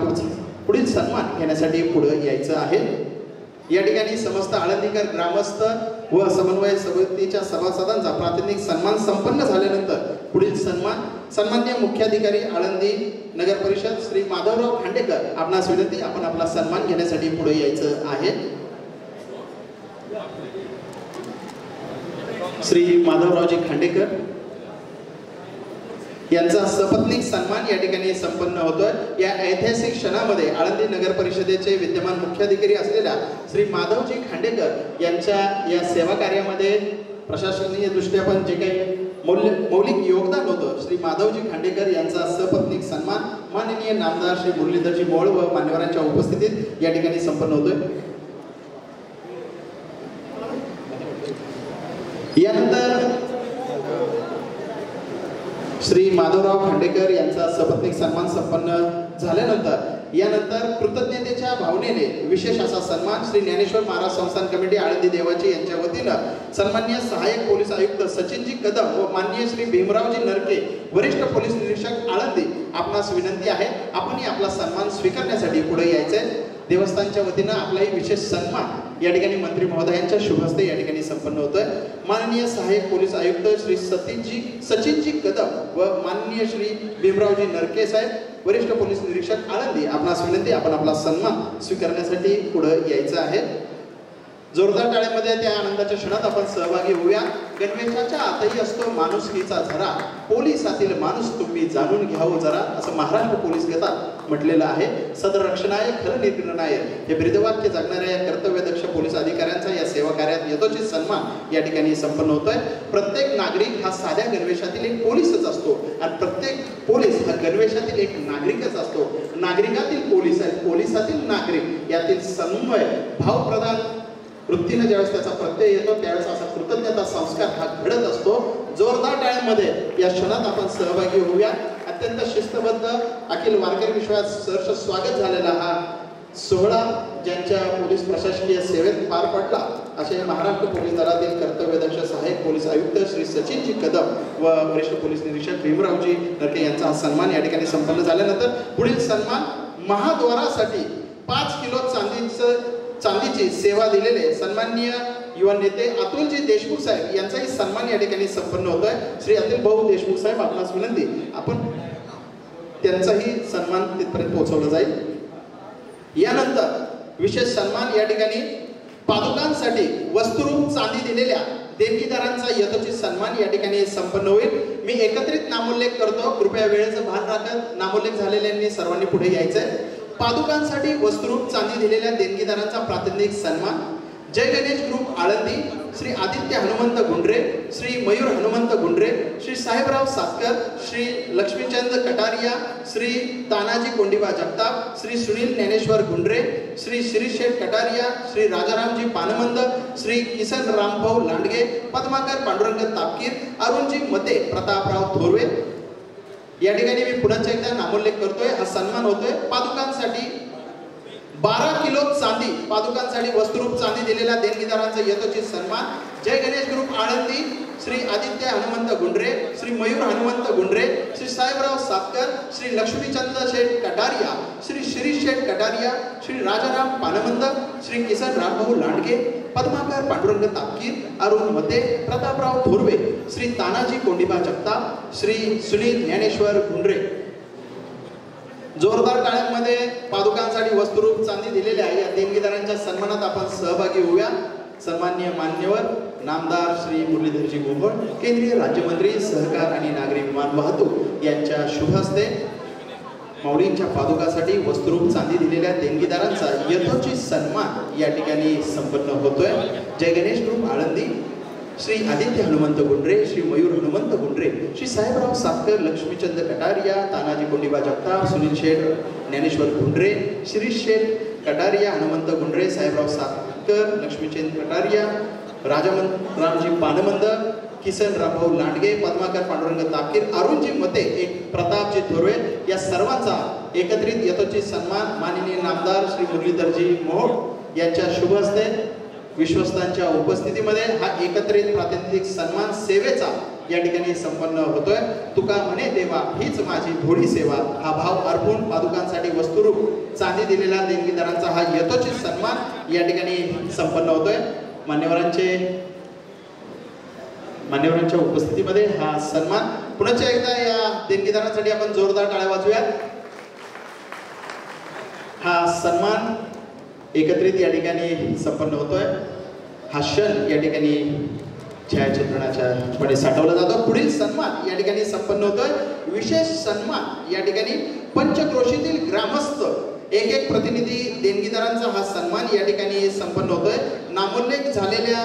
पुढील सन्मान घेण्यासाठी पुढे यायचं आहे। या ठिकाणी समस्त आळंदीकर ग्रामस्थ व समन्वय समितीच्या सभासदांचा प्रातिनिधिक सन्मान संपन्न झाल्यानंतर पुढील सन्मान सन्माननीय मुख्याधिकारी आळंदी नगर परिषद श्री माधवराव खांडेकर आपणास विनंती, आपण आपला सन्मान घेण्यासाठी पुढे यायचं आहे। श्री माधवरावजी खांडेकर यांचा सपत्नीक सन्मान या ठिकाणी संपन्न होतोय। या ऐतिहासिक क्षणामध्ये आळंदी नगर परिषदेचे विद्यमान मुख्याधिकारी असलेल्या श्री माधवजी खांडेकर यांच्या या सेवा कार्यामध्ये प्रशासकीय दृष्ट्या पण जे काही मौलिक योगदान होतं, श्री माधवजी खांडेकर यांचा सपत्नीक सन्मान माननीय नामदार श्री मुरलीधरजी मोहोळ व मान्यवरांच्या उपस्थितीत या ठिकाणी संपन्न होतोय। यानंतर श्री माधवराव खांडेकर यांचा सपत्नीक सन्मान संपन्न झाल्यानंतर यानंतर कृतज्ञतेच्या भावनेने विशेष असा सन्मान श्री ज्ञानेश्वर महाराज संस्थान कमिटी आळंदी देवाची यांच्या वतीनं सन्माननीय सहाय्यक पोलीस आयुक्त सचिनजी कदम व माननीय श्री भीमरावजी नरके वरिष्ठ पोलीस निरीक्षक आळंदी आपणास विनंती आहे, आपणही आपला सन्मान स्वीकारण्यासाठी पुढे यायचंय। देवस्थानच्या वतीनं आपलाही विशेष सन्मान या ठिकाणी मंत्री महोदयांच्या शुभ हस्ते या ठिकाणी संपन्न होतोय। माननीय सहाय्यक पोलीस आयुक्त श्री सचिनजी कदम व माननीय श्री भीमरावजी नरके साहेब वरिष्ठ पोलीस निरीक्षक आळंदी आपणास विनंती, आपण आपला सन्मान स्वीकारण्यासाठी पुढे यायचं आहे। जोरदार टाळ्यामध्ये त्या आनंदाच्या क्षणात आपण सहभागी होऊया। गणवेशाच्या आतही असतो माणुसकीचा झरा, पोलिसातील माणूस तुम्ही जाणून घ्यावं जरा, असं महाराष्ट्र पोलीस गीतात म्हटलेलं आहे। सदरक्षणाय खरं निर्णय हे ब्रीदवाक्य जगणाऱ्या या कर्तव्यदक्ष पोलीस अधिकाऱ्यांचा या सेवा कार्यात यथोचित सन्मान या ठिकाणी संपन्न होतोय। प्रत्येक नागरिक हा साध्या गणवेशातील एक पोलीसच असतो आणि प्रत्येक पोलीस हा गणवेशातील एक नागरिकच असतो। नागरिकातील पोलीस आणि पोलिसातील नागरिक यातील समन्वय भावप्रधान वृत्तीने ज्यावेळेस त्याचा प्रत्यय येतो त्यावेळेस असा कृतज्ञता संस्कार हा घडत असतो। जोरदार टाळ्यांमध्ये या क्षणात आपण सहभागी होऊया। अत्यंत शिस्तबद्ध अखिल वारकरी विश्वास सहर्ष स्वागत झालेला हा सोहळा ज्यांच्या पोलीस प्रशासकीय सेवेत पार पडला असे महाराष्ट्र पोलीस दलातील कर्तव्यदक्ष सहाय्यक पोलीस आयुक्त श्री सचिनजी कदम व वरिष्ठ पोलीस निरीक्षक भीमरावजी नरके यांचा हा सन्मान या ठिकाणी संपन्न झाल्यानंतर पुढील सन्मान महाद्वारासाठी 5 किलो चांदीची सेवा दिलेले सन्माननीय युवा नेते अतुलजी देशमुख साहेब यांचाही सन्मान या ठिकाणी संपन्न होतोय। श्री अतुल भाऊ देशमुख साहेब आपणास विनंती, आपण त्यांचाही सन्मान तिथपर्यंत पोहोचवला जाईल। यानंतर विशेष सन्मान या ठिकाणी पादुकांसाठी वस्त्रूप चांदी दिलेल्या देणगीदारांचा यथोचित सन्मान या ठिकाणी संपन्न होईल। मी एकत्रित नामोल्लेख करतो, कृपया वेळेचं भान राखत नामोल्लेख झालेल्यांनी सर्वांनी पुढे यायचंय। पादुकांसाठी वस्त्रूप चांदी दिलेल्या देणगीदारांचा प्रातिनिधिक सन्मान जय गणेश ग्रुप आळंदी श्री आदित्य हनुमंत गुंडरे, श्री मयूर हनुमंत गुंडरे, श्री साहेबराव सातकर, श्री लक्ष्मीचंद कटारिया, श्री तानाजी कोंडिबा जगताप, श्री सुनील ज्ञानेश्वर गुंडरे, श्री शिरीष शेठ कटारिया, श्री राजारामजी पानमंद, श्री किसन रामभाऊ लांडगे, पद्माकर पांडुरंग तापकीर, अरुणजी मते, प्रतापराव थोरवे या ठिकाणी मी पुन्हा एकदा नामोल्लेख करतोय। हा सन्मान होतोय पादुकांसाठी 12 किलो चांदी, पादुकांसाठी वस्त्रूप चांदी दिलेल्या देणगीदारांचा यथोचित सन्मान जय गणेश ग्रुप आळंदी श्री आदित्य हनुमंत गुंडरे, श्री मयूर हनुमंत गुंडरे, श्री साहेबराव सातकर, श्री लक्ष्मीचंद शेठ कटारिया, श्री शिरीष शेठ कटारिया, श्री राजाराम पानमंद, श्री किसन रामभाऊ लांडगे, पद्माकर पांडुरंग तापकीर, अरुण मते, प्रतापराव थोरवे, श्री तानाजी कोंडिबा जगताप, श्री सुनील ज्ञानेश्वर गुंडरे। जोरदार टाळ्यांमध्ये पादुकांसाठी वस्त्रूप चांदी दिलेल्या या देणगीदारांच्या सन्मानात आपण सहभागी होऊया। सन्माननीय मान्यवर नामदार श्री मुरलीधरजी मोहोळ, केंद्रीय राज्यमंत्री सहकार आणि नागरी विमान वाहतूक यांच्या शुभ हस्ते माऊलींच्या पादुकासाठी वस्त्रूप चांदी दिलेल्या देणगीदारांचा यथोचित सन्मान या ठिकाणी संपन्न होतोय। जय गणेश ग्रुप आळंदी श्री आदित्य हनुमंत गुंडरे, श्री मयूर हनुमंत गुंडरे, श्री साहेबराव सातकर, लक्ष्मीचंद कटारिया, तानाजी कोंडिबा जगताप, सुनील शेठ ज्ञानेश्वर गुंडरे, शिरीष शेठ कटारिया, हनुमंत गुंडरे, साहेबराव सातकर, लक्ष्मीचंद कटारिया, रामजी पानमंद, किसन रामभाऊ लांडगे, पद्माकर पांडुरंग तापकीर, अरुणजी मते, एक प्रतापजी थोरवे या सर्वांचा एकत्रित यथोचित सन्मान माननीय नामदार श्री मुरलीधरजी मोहोळ यांच्या शुभ हस्ते विश्वस्तांच्या उपस्थितीमध्ये हा एकत्रित प्रातिनिधिक सन्मान सेवेचा या ठिकाणी संपन्न होतोय। तुका म्हणे देवा हीच माझी थोडी सेवा हा भाव अर्पून पादुकांसाठी वस्त्रूप चांदी दिलेल्या देणगीदारांचा हा यथोचित सन्मान या ठिकाणी संपन्न होतोय। मान्यवरांच्या उपस्थितीमध्ये हा सन्मान पुन्हा एकदा या देणगीदारांसाठी आपण जोरदार टाळ्या वाजवूया। हा सन्मान एकत्रित या ठिकाणी संपन्न होतोय। हा क्षण या ठिकाणी छायाचित्रणाच्या मध्ये साठवला जातो। पुढील सन्मान या ठिकाणी संपन्न होतोय। विशेष सन्मान या ठिकाणी पंचक्रोशीतील ग्रामस्थ एक प्रतिनिधी देणगीदारांचा हा सन्मान या ठिकाणी संपन्न होतोय। नामोल्लेख झालेल्या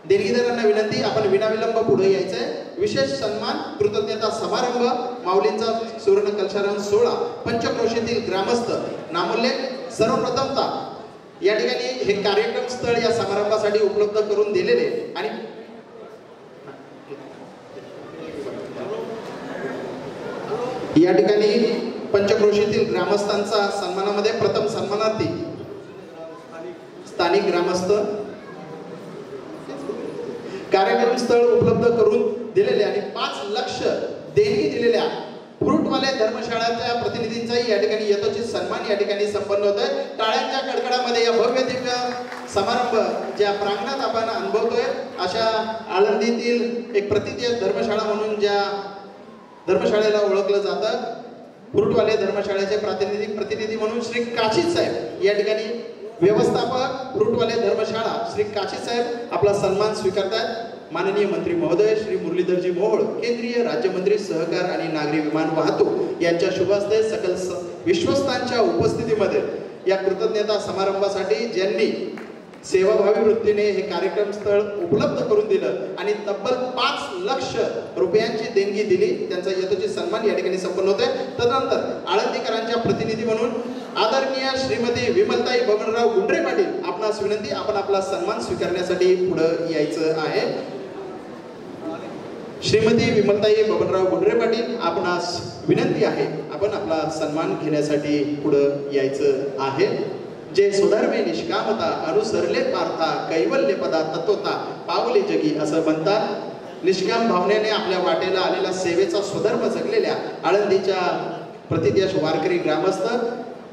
देणगीदारांना विनंती, आपण विनाविलंब पुढे यायचंय। विशेष सन्मान कृतज्ञता समारंभ माऊलींचा सुवर्ण कलशारोहण सोहळा पंचक्रोशीतील ग्रामस्थ नामोल्लेख। सर्वप्रथमतः या ठिकाणी हे कार्यक्रम स्थळ या समारंभासाठी उपलब्ध करून दिलेले आणि या ठिकाणी पंचक्रोशीतील ग्रामस्थांचा सन्मानामध्ये प्रथम सन्मानार्थी स्थानिक ग्रामस्थ कार्यक्रम स्थळ उपलब्ध करून दिलेले आणि 5 लाख देणगी दिलेल्या फ्रूटवाले धर्मशाळाच्या प्रतिनिधींचाही या ठिकाणी यथोचित सन्मान या ठिकाणी संपन्न होतोय। टाळ्यांच्या कडकडामध्ये या भव्य दिव्य समारंभ ज्या प्रांगणात आपण अनुभवतोय अशा आळंदीतील एक प्रतिथीय धर्मशाळा म्हणून ज्या धर्मशाळेला ओळखलं जातं, फ्रूटवाले धर्मशाळेचे प्रतिनिधी म्हणून श्री काशीद साहेब या ठिकाणी व्यवस्थापक फ्रूटवाले धर्मशाळा श्री काशीद साहेब आपला सन्मान स्वीकारतात। माननीय मंत्री महोदय श्री मुरलीधरजी मोहोळ, केंद्रीय राज्यमंत्री सहकार आणि नागरी विमान वाहतूक यांच्या शुभ हस्ते सकल विश्वस्तांच्या उपस्थितीमध्ये या कृतज्ञता समारंभासाठी ज्यांनी सेवाभावी वृत्तीने हे कार्यक्रम स्थळ उपलब्ध करून दिलं आणि तब्बल 5 लाख रुपयांची देणगी दिली, त्यांचा यथोचित सन्मान या ठिकाणी संपन्न होतोय। तदनंतर आळंदीकरांच्या प्रतिनिधी म्हणून आदरणीय श्रीमती विमलताई बबनराव गुंडरे पाटील, आपणास विनंती, आपण आपला सन्मान स्वीकारण्यासाठी पुढे यायचं आहे। श्रीमती विमलताई बबनराव गुंडरे पाटील, आपणास विनंती आहे, आपण आपला सन्मान घेण्यासाठी पुढे यायचं आहे। जे सुधर्मे निष्कामता अनुसरले पार्था कैवल्य पदा तत्वता पावले जगी असं म्हणतात। निष्काम भावनेने आपल्या वाटेला आलेला सेवेचा स्वधर्म जगलेल्या आळंदीच्या प्रतिथयश वारकरी ग्रामस्थ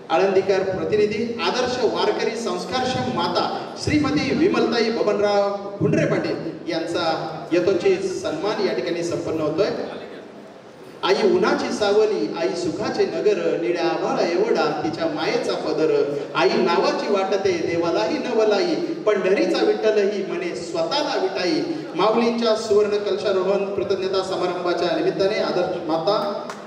आळंदीकर प्रतिनिधी आदर्श वारकरी संस्कारक्षम माता श्रीमती विमलताई बबनराव गुंडरे पाटील यांचा यथोचित सन्मान या ठिकाणी संपन्न होतोय। आई उन्हाची सावली, आई सुखाचे नगर, निळ्या आभाळा एवढा तिच्या मायेचा पदर, आई नावाची वाटते देवालाही नवलाई, पंढरीचा विठ्ठलही म्हणे स्वतःला विटाई। माऊलींच्या सुवर्ण कलशारोहण कृतज्ञता समारंभाच्या निमित्ताने आदर्श माता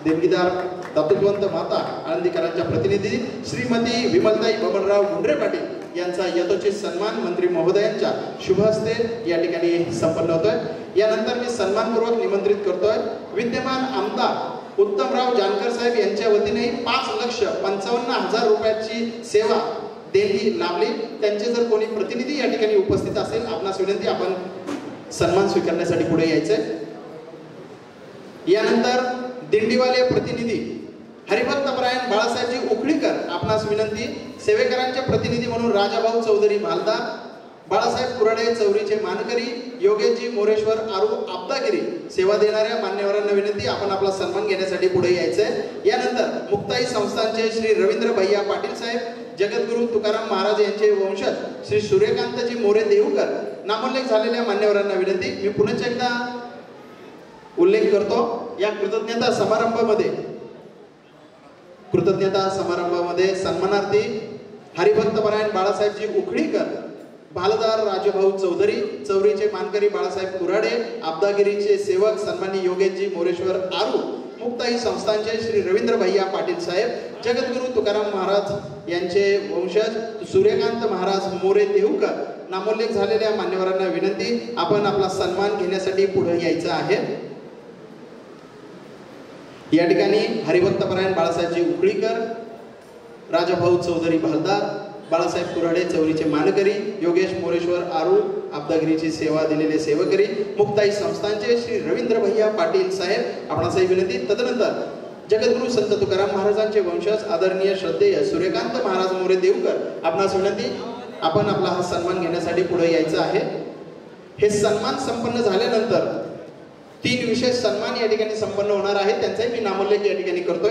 देणगीदार दातृत्वंत माता आळंदीकरांच्या प्रतिनिधी श्रीमती विमलताई बबनराव गुंडरे पाटील यांचा यथोचित सन्मान मंत्री महोदयांच्या शुभ हस्ते या ठिकाणी संपन्न होतोय। यानंतर मी सन्मानपूर्वक निमंत्रित करतोय विद्यमान आमदार उत्तमराव जानकर साहेब यांच्या वतीने 5,55,000 रुपयाची सेवा देणगी लाभली। त्यांचे जर कोणी प्रतिनिधी या ठिकाणी उपस्थित असेल, आपणास विनंती, आपण सन्मान स्वीकारण्यासाठी पुढे यायचंय। यानंतर दिंडीवाले प्रतिनिधी हरिभक्तपरायण बाळासाहेबजी उखळीकर, आपणास विनंती, सेवेकरांचे प्रतिनिधी म्हणून राजाभाऊ चौधरी भालदार, बाळासाहेब कुराडे चौरीचे मानकरी, योगेशजी मोरेश्वर आरू आपदागिरी, सेवा देणाऱ्या मान्यवरांना विनंती, आपण आपला सन्मान घेण्यासाठी पुढे यायचंय। यानंतर मुक्ताई संस्थानचे श्री रवींद्र भैया पाटील साहेब, जगद्गुरु तुकाराम महाराज यांचे वंशज श्री सूर्यकांतजी मोरे देऊकर, नामोल्लेख झालेल्या मान्यवरांना विनंती, मी पुन्हा एकदा उल्लेख करतो, या कृतज्ञता समारंभामध्ये सन्मानार्थी हरिभक्तपरायण बाळासाहेबजी उखळीकर, भालदार राजभाऊ चौधरी, चौरीचे मानकरी बाळासाहेब कुराडे, आपदागिरीचे सेवक सन्मानी योगेशजी मोरेश्वर आरू, मुक्ताई संस्थानचे श्री रवींद्र भैया पाटील साहेब, जगद्गुरु तुकाराम महाराज यांचे वंशज सूर्यकांत महाराज मोरे देऊकर, नामोल्लेख झालेल्या मान्यवरांना विनंती, आपण आपला सन्मान घेण्यासाठी पुढे यायचं आहे। या ठिकाणी हरिभक्तपरायण बाळासाहेबजी उखळीकर, राजाभाऊ चौधरी भालदार, बाळासाहेब कुराडे चौरीचे मानकरी, योगेश मोरेश्वर आरू, आपदागिरीची सेवा दिलेले सेवकरी, मुक्ताई संस्थानचे श्री रवींद्र भैया पाटील साहेब, आपणासही विनंती। तदनंतर जगद्गुरु संत तुकाराम महाराजांचे वंशज आदरणीय श्रद्धेय सूर्यकांत महाराज मोरे देऊकर, आपणास विनंती, आपण आपला हा सन्मान घेण्यासाठी पुढे यायचं आहे। हे सन्मान संपन्न झाल्यानंतर 3 विशेष सन्मान या ठिकाणी संपन्न होणार आहे, त्यांचाही मी नामोल्लेख या ठिकाणी करतोय।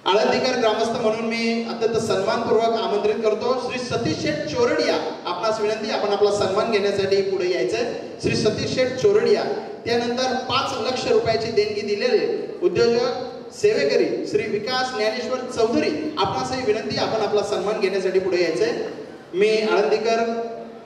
आळंदीकर ग्रामस्थ म्हणून मी अत्यंत सन्मानपूर्वक आमंत्रित करतो श्री सतीश शेठ चोरडिया, आपणास विनंती, आपण आपला सन्मान घेण्यासाठी पुढे यायचंय। श्री सतीश शेठ चोरडिया, त्यानंतर 5 लाख रुपयाची देणगी दिलेले उद्योजक सेवेकरी श्री विकास ज्ञानेश्वर चौधरी, आपणासही विनंती, आपण आपला सन्मान घेण्यासाठी पुढे यायचंय। मी आळंदीकर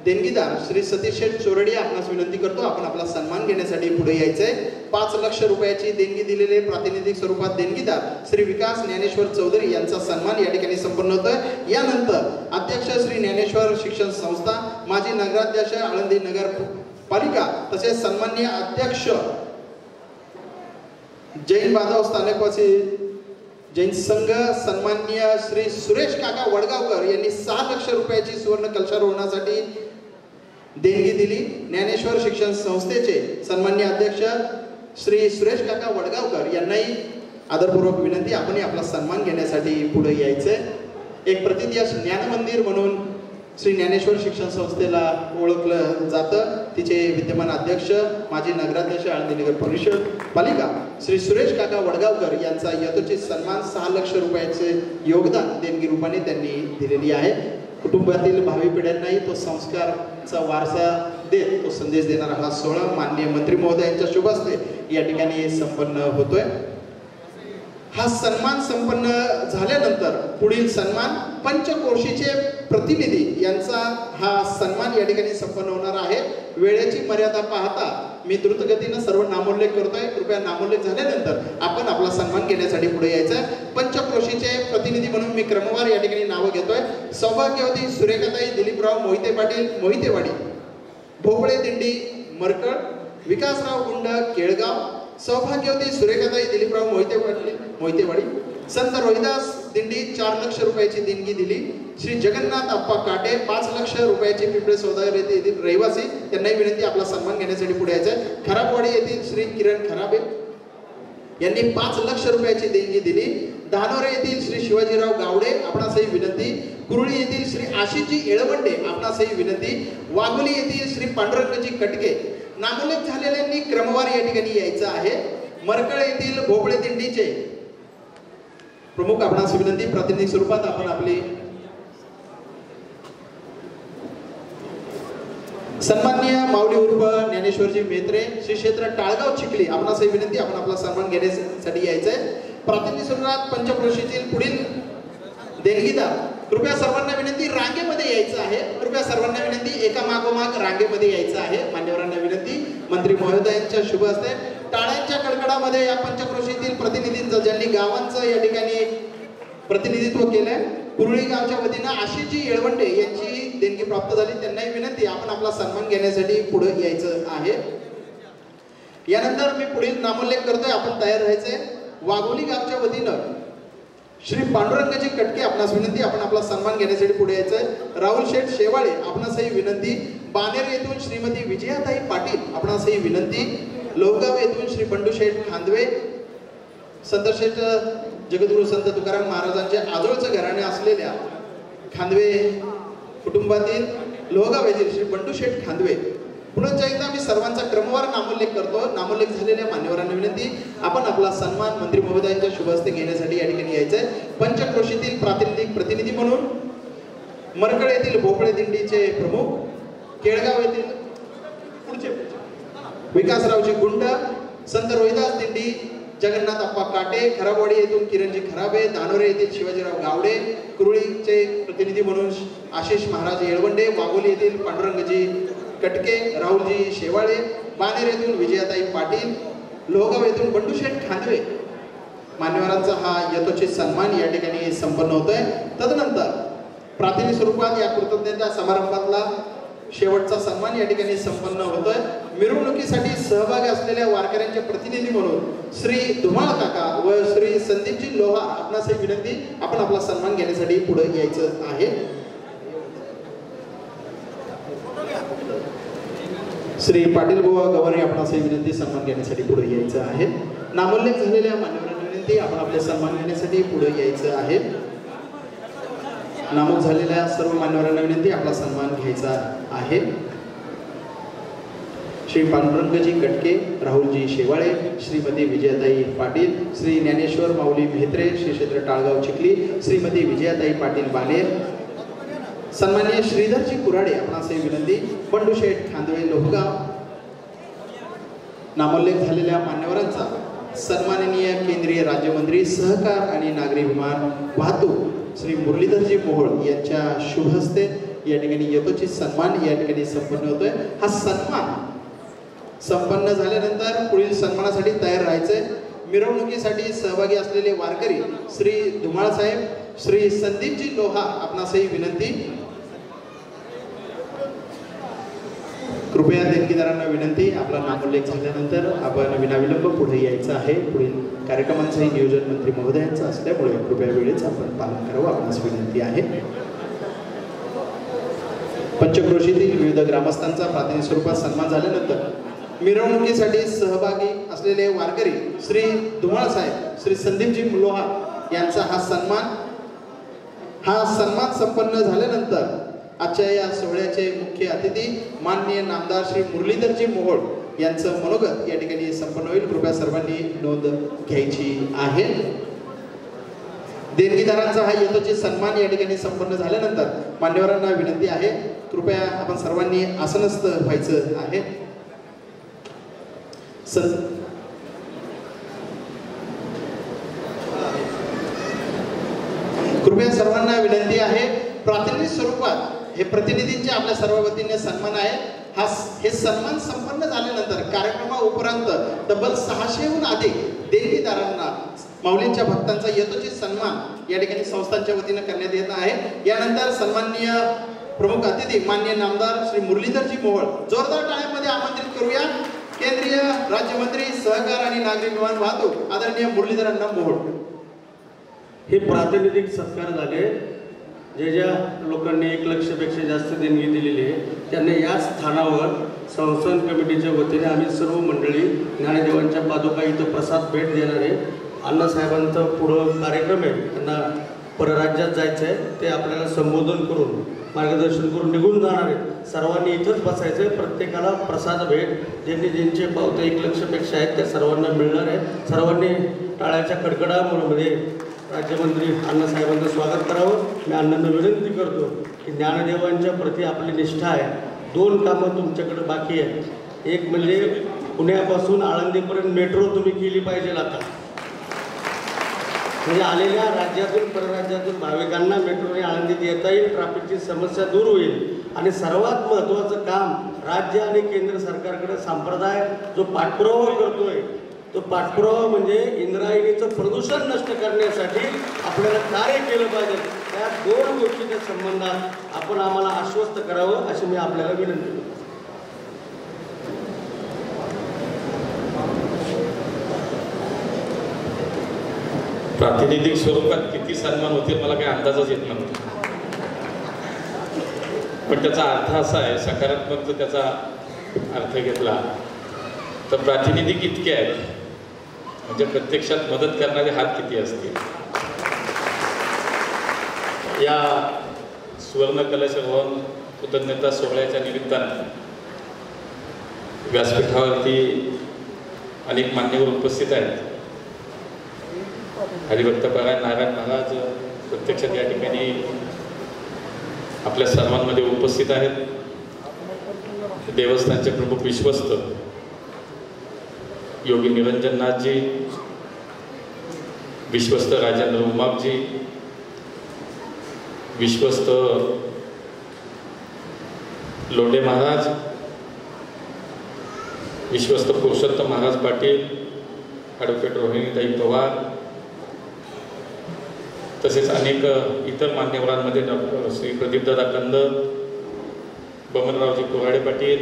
देणगीदार श्री सतीश शेठ चोरडे आपणास विनंती करतो आपण आपला सन्मान घेण्यासाठी पुढे यायचंय. 5 लाख रुपयाची देणगी दिलेले प्रातिनिधिक स्वरूपात देणगीदार श्री विकास ज्ञानेश्वर चौधरी यांचा सन्मान या ठिकाणी संपन्न होतोय. यानंतर अध्यक्ष श्री ज्ञानेश्वर शिक्षण संस्था, माजी नगराध्यक्ष आळंदी नगर पालिका तसेच सन्माननीय अध्यक्ष जैन बांधव स्थानकवासी जैन संघ सन्माननीय श्री सुरेश काका वडगावकर यांनी 6 लाख रुपयाची सुवर्ण कलशारोहणासाठी देणगी दिली. ज्ञानेश्वर शिक्षण संस्थेचे सन्माननीय अध्यक्ष श्री सुरेश काका वडगावकर यांनाही आदरपूर्वक विनंती आपण आपला सन्मान घेण्यासाठी पुढे यायचंय. एक प्रतिदिवस ज्ञान मंदिर म्हणून श्री ज्ञानेश्वर शिक्षण संस्थेला ओळखलं जातं. तिचे विद्यमान अध्यक्ष माजी नगराध्यक्ष आळंदी नगर परिषद पालिका श्री सुरेश काका वडगावकर यांचा यथोचित सन्मान 6 लाख रुपयाचे योगदान देणगी रूपाने त्यांनी दिलेली आहे. कुटुंबातील भावी पिढ्यांनाही तो संस्कारचा वारसा देत तो संदेश देणारा हा सोहळा माननीय मंत्री महोदयांच्या शुभ हस्ते या ठिकाणी संपन्न होतोय. हा सन्मान संपन्न झाल्यानंतर पुढील सन्मान पंचक्रोशीचे प्रतिनिधी यांचा हा सन्मान या ठिकाणी संपन्न होणार आहे. वेळेची मर्यादा पाहता मी द्रुतगतीनं सर्व नामोल्लेख करतोय. कृपया नामोल्लेख झाल्यानंतर आपण आपला सन्मान घेण्यासाठी पुढे यायचं. पंचक्रोशीचे प्रतिनिधी म्हणून मी क्रमवार या ठिकाणी नावं घेतोय. सौभाग्यवती सुरेखाताई दिलीपराव मोहिते पाटील मोहितेवाडी, भोपळे दिंडी मरकळ, विकासराव गुंड केळगाव, सौभाग्यवती सुरेखाताई दिलीपराव मोहितेवाडी, संत रोहिदास दिंडी 4 लाख रुपयाची देणगी दिली. श्री जगन्नाथ अप्पा काटे 5 लाख रुपयाची पिंपळे सौदागर येथील रहिवासी त्यांनाही विनंती आपला सन्मान घेण्यासाठी पुढे यायचं. खराबवाडी येथील श्री किरण खराबे यांनी 5 लाख रुपयाची देणगी दिली. धानोरे येथील श्री शिवाजीराव गावडे आपणासही विनंती. कुरुळी येथील श्री आशिषजी येळवंडे आपणासही विनंती. वाघोली येथील श्री पांडुरंगजी कटके. नामोल्लेख झालेल्यांनी क्रमवार या ठिकाणी यायचं आहे. मरकळ येथील भोपळे दिंडीचे प्रमुख आपणास विनंती प्रातिनिधिक स्वरूपात आपण आपली सन्माननीय माऊली उर्फ ज्ञानेश्वरजी मेत्रे श्री क्षेत्र टाळगाव चिखली आपणासही विनंती आपण आपला सन्मान घेण्यासाठी यायचंय. प्रातिनिधिक स्वरूपात पंचक्रोशीतील पुढील देणगीदार कृपया सर्वांना विनंती रांगेमध्ये यायचं आहे. कृपया सर्वांना विनंती एका मागोमाग रांगेमध्ये यायचं आहे. मान्यवरांना विनंती मंत्री महोदयांच्या शुभ हस्ते टाळ्यांच्या कडकडामध्ये या पंचक्रोशीतील प्रतिनिधींचं ज्यांनी गावांचं या ठिकाणी प्रतिनिधित्व केलंय कुरुळी गावच्या वतीनं आशिषजी येळवंडे यांची देणगी प्राप्त झाली. त्यांनाही विनंती आपण आपला सन्मान घेण्यासाठी पुढे यायचं आहे. यानंतर मी पुढील नामोल्लेख करतोय आपण तयार राहायचंय. वाघोली गावच्या वतीनं श्री पांडुरंगजी कटके आपणास विनंती आपण आपला सन्मान घेण्यासाठी पुढे यायचंय. राहुल शेठ शेवाळे आपणासही विनंती. बानेर येथून श्रीमती विजयाताई पाटील आपणासही विनंती. लोहगाव येथून श्री बंडू शेठ खांदवे, संतश्रेष्ठ जगद्गुरु संत तुकाराम महाराजांचे आजोळचं घराणे असलेल्या खांदवे कुटुंबातील लोहगाव येथील श्री बंडू शेठ खांदवे. पुन्हा एकदा मी सर्वांचा क्रमवार नामोल्लेख करतो. नामोल्लेख झालेल्या मान्यवरांना विनंती आपण आपला सन्मान मंत्री महोदयांच्या शुभ हस्ते घेण्यासाठी या ठिकाणी यायचंय. पंचक्रोशीतील प्रातिनिधिक प्रतिनिधी म्हणून मरकळ येथील भोपळे दिंडीचे प्रमुख, केळगाव येथील पुढचे विकासरावजी गुंड, संत रोहिदास दिंडी जगन्नाथ अप्पा काटे, खराबवाडी येथून किरणजी खराबे, धानोरे येथील शिवाजीराव गावडे, कुरुळीचे प्रतिनिधी म्हणून आशिष महाराज येळवंडे, वाघोली येथील पांडुरंगजी कटके, राहुलजी शेवाळे, बानेर येथून विजयाताई पाटील, लोहगाव येथून बंडूशेठ खांदवे. मान्यवरांचा हा यथोचित सन्मान या ठिकाणी संपन्न होतोय. तदनंतर प्रातिनिधिक स्वरूपात या कृतज्ञता समारंभातला शेवटचा सन्मान या ठिकाणी संपन्न होतोय. मिरवणुकीसाठी सहभागी असलेल्या वारकऱ्यांचे प्रतिनिधी म्हणून श्री धुमाळ काका व श्री संदीपजी लोहा आपणासही विनंती आपण आपला सन्मान घेण्यासाठी पुढे यायचं आहे. श्री पाटील बुवा गवारी आपणासही विनंती सन्मान घेण्यासाठी पुढे यायचं आहे. नामोल्लेख झालेल्या मान्यवरांना विनंती आपण आपले सन्मान घेण्यासाठी पुढे यायचं आहे. नामोद झालेल्या सर्व मान्यवरांना विनंती आपला सन्मान घ्यायचा आहे. श्री पांडुरंगजी कटके, राहुलजी शेवाळे, श्रीमती विजयाताई पाटील, श्री ज्ञानेश्वर माऊली मेहत्रे श्री क्षेत्र टाळगाव चिखली, श्रीमती विजयाताई पाटील बानेर, सन्माननीय श्रीधरजी कुराडे आपणासही विनंती, बंडूशेठ खांदवे लोहगाव. नामोल्लेख झालेल्या मान्यवरांचा सन्माननीय केंद्रीय राज्यमंत्री सहकार आणि नागरी विमान वाहतूक श्री मुरलीधरजी मोहोळ यांच्या शुभ हस्ते या ठिकाणी यथोचित सन्मान या ठिकाणी संपन्न होतोय। हा सन्मान संपन्न झाल्यानंतर पुढील सन्मानासाठी तयार राहायचंय। मिरवणुकीसाठी सहभागी असलेले वारकरी श्री धुमाळ साहेब, श्री संदीपजी लोहा आपणासही विनंती। कृपया देणगीदारांना विनंती, आपला नामोल्लेख झाल्यानंतर आपण विनाविलंब पुढे यायचं आहे। पुढील कार्यक्रमांचंही नियोजन मंत्री महोदयांचं असल्यामुळे कृपया वेळेचं आपण पालन करावं आपणास विनंती आहे। पंचक्रोशीतील विविध ग्रामस्थांचा प्रातिनिधिक स्वरूपात सन्मान झाल्यानंतर मिरवणुकीसाठी सहभागी असलेले वारकरी श्री धुमाळ साहेब, श्री संदीपजी लोहा यांचा हा सन्मान संपन्न झाल्यानंतर आजच्या या सोहळ्याचे मुख्य अतिथी माननीय नामदार श्री मुरलीधरजी मोहोळ यांचं मनोगत या ठिकाणी संपन्न होईल। कृपया सर्वांनी नोंद घ्यायची आहे। देणगीदारांचा हा यथोचित सन्मान या ठिकाणी संपन्न झाल्यानंतर मान्यवरांना विनंती आहे, कृपया आपण सर्वांनी आसनस्थ व्हायचं आहे। कृपया सर्वांना विनंती आहे, प्रातिनिधिक स्वरूपात हे प्रतिनिधींचे आपल्या सर्व वतीने सन्मान आहे। हे सन्मान संपन्न झाल्यानंतर कार्यक्रमाउपरांत तब्बल 600हून अधिक देणगीदारांना माऊलींच्या भक्तांचा यथोचित सन्मान या ठिकाणी संस्थांच्या वतीने करण्यात येत आहे। यानंतर सन्माननीय प्रमुख अतिथी माननीय नामदार श्री मुरलीधरजी मोहोळ जोरदार टाळ्यांमध्ये आमंत्रित करूया। केंद्रीय राज्यमंत्री सहकार आणि नागरिक विमान वाहतूक आदरणीय मुरलीधरांना मोहोळ। हे प्रातिनिधिक सत्कार झाले। ज्या लोकांनी 1 लक्षपेक्षा जास्त देणगी दिलेली आहे त्यांना या स्थानावर संस्थान कमिटीच्या वतीने आम्ही सर्व मंडळी ज्ञानदेवांच्या पादुका इथं प्रसाद भेट देणार आहे। अण्णासाहेबांचा पुढं कार्यक्रम आहे, त्यांना परराज्यात जायचं आहे, ते आपल्याला संबोधन करून मार्गदर्शन करून निघून जाणार आहेत। सर्वांनी इथंच बसायचं आहे। प्रत्येकाला प्रसाद भेट ज्यांचे पावते 1 लक्षपेक्षा आहेत त्या सर्वांना मिळणार आहे। सर्वांनी टाळ्याच्या कडकडामध्ये राज्यमंत्री अण्णासाहेबांचं स्वागत करावं। मी अण्णांना विनंती करतो की ज्ञानदेवांच्या प्रति आपली निष्ठा आहे। 2 कामं तुमच्याकडे बाकी आहेत। एक म्हणजे पुण्यापासून आळंदीपर्यंत मेट्रो तुम्ही केली पाहिजे आता, म्हणजे आलेल्या राज्यातून परराज्यातून भाविकांना मेट्रोने आळंदीत येता येईल, ट्रॅफिकची समस्या दूर होईल। आणि सर्वात महत्त्वाचं काम राज्य आणि केंद्र सरकारकडे संप्रदाय जो पाठपुरावा करतोय तो पाठपुरावा म्हणजे इंद्रायणीचं प्रदूषण नष्ट करण्यासाठी आपल्याला कार्य केलं पाहिजे। त्या 2 गोष्टीच्या संबंधात आपण आम्हाला आश्वस्त करावं अशी मी आपल्याला विनंती करतो। प्रातिनिधिक स्वरूपात किती सन्मान होतील मला काही अंदाजच येत नव्हता, पण त्याचा अर्थ असा आहे, सकारात्मक जर त्याचा अर्थ घेतला तर प्रातिनिधिक इतके आहेत म्हणजे प्रत्यक्षात मदत करणारे हात किती असतील। या सुवर्ण कलशरोहण कृतज्ञता सोहळ्याच्या निमित्तानं व्यासपीठावरती अनेक मान्यवर उपस्थित आहेत। हरिभक्त परायण नारायण महाराज प्रत्यक्षात या ठिकाणी आपल्या सर्वांमध्ये उपस्थित आहेत। देवस्थानचे प्रमुख विश्वस्त योगी निरंजननाथजी, विश्वस्त राजेंद्र उमापजी, विश्वस्त लोंढे महाराज, विश्वस्त पुरुषोत्तम महाराज पाटील, ॲडव्होकेट रोहिणीताई पवार, तसेच अनेक इतर मान्यवरांमध्ये डॉक्टर श्री प्रदीपदादा कंद, बमनरावजी कोराडे पाटील,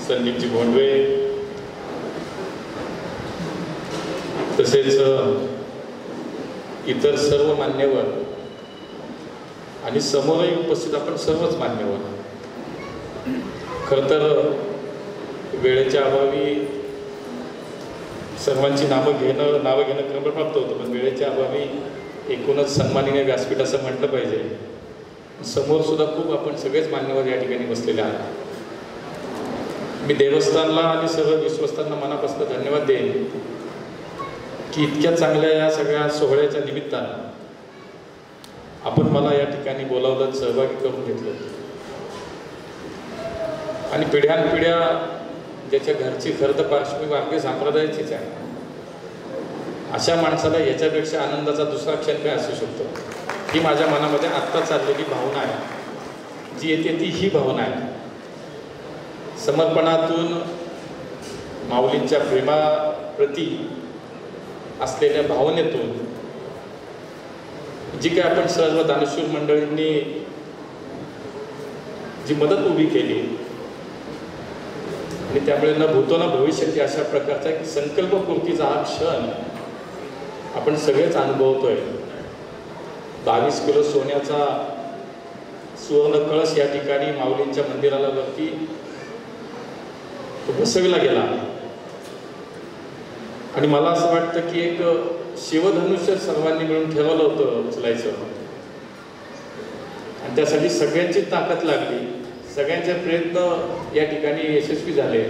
संदीपजी भोंडवे, तसेच इतर सर्व मान्यवर आणि समोरही उपस्थित आपण सर्वच मान्यवर। खरं तर वेळेच्या अभावी सर्वांची नावं घेणं क्रमप्राप्त होतं, पण वेळेच्या अभावी एकूणच सन्मानीय व्यासपीठ असं म्हटलं पाहिजे। समोर सुद्धा खूप आपण सगळेच मान्यवर या ठिकाणी बसलेले आहात। मी देवस्थानला आणि सर्व विश्वस्तांना मनापासून धन्यवाद देईन की इतक्या चांगल्या या सगळ्या सोहळ्याच्या निमित्तानं आपण मला या ठिकाणी बोलावलं, सहभागी करून घेतलं आणि पिढ्यानपिढ्या ज्याच्या घरची खरं तर पार्श्वभूमी भारतीय संप्रदायाचीच आहे अशा माणसाला याच्यापेक्षा आनंदाचा दुसरा क्षण काय असू शकतो? ही माझ्या मनामध्ये आत्ता चाललेली भावना आहे, जी येते ती ही भावना आहे. समर्पणातून माऊलींच्या प्रेमाप्रती असलेल्या भावनेतून जी काय आपण सर्व दानशूर मंडळींनी जी मदत उभी केली आणि त्यामुळे न भूतो न भविष्यती अशा प्रकारचा एक संकल्पपूर्तीचा हा क्षण आपण सगळेच अनुभवतोय. 22 किलो सोन्याचा सुवर्ण कळस या ठिकाणी माऊलींच्या मंदिराला वरती बसविला गेला आणि मला असं वाटतं की एक शिवधनुष्य सर्वांनी मिळून ठरवलं होतं उचलायचं आणि त्यासाठी सगळ्यांची ताकद लागली, सगळ्यांचे प्रयत्न या ठिकाणी यशस्वी झाले.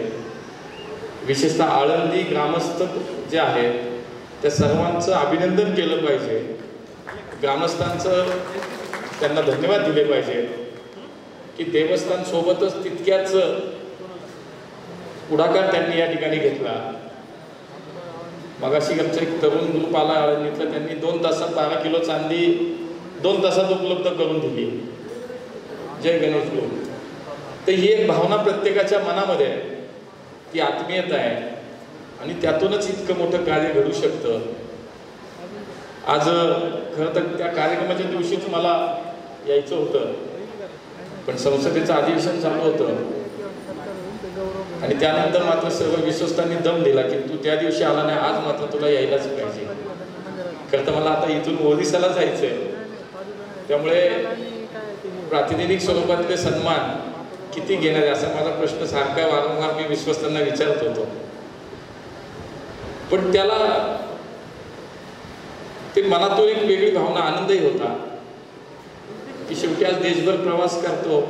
विशेषतः आळंदी ग्रामस्थ जे आहेत त्या सर्वांचं अभिनंदन केलं पाहिजे, ग्रामस्थांचं त्यांना धन्यवाद दिले पाहिजे की देवस्थान सोबतच तितक्याच पुढाकार त्यांनी या ठिकाणी घेतला. मगाशी आमचं एक तरुण ग्रुप आला आळंदीतलं, त्यांनी 2 तासात 12 किलो चांदी 2 तासात उपलब्ध करून दिली. जय गणेश गुरु. तर ही एक भावना प्रत्येकाच्या मनामध्ये आहे, ती आत्मीयता आहे आणि त्यातूनच इतकं मोठं कार्य घडू शकतं. आज खरं तर त्या कार्यक्रमाच्या दिवशीच मला यायचं होतं, पण संसदेचं अधिवेशन चालू होतं आणि त्यानंतर मात्र सर्व विश्वस्तांनी दम दिला की तू त्या दिवशी आला नाही, आज मात्र तुला यायलाच पाहिजे. खरं तर मला आता इथून ओरिसाला जायचंय, त्यामुळे प्रातिनिधिक स्वरूपातले सन्मान किती घेणार आहे असा माझा प्रश्न सारखा वारंवार मी विश्वस्तांना विचारत होतो. पण त्याला ते मनातून एक वेगळी भावना, आनंदही होता की शेवटी आज देशभर प्रवास करतो,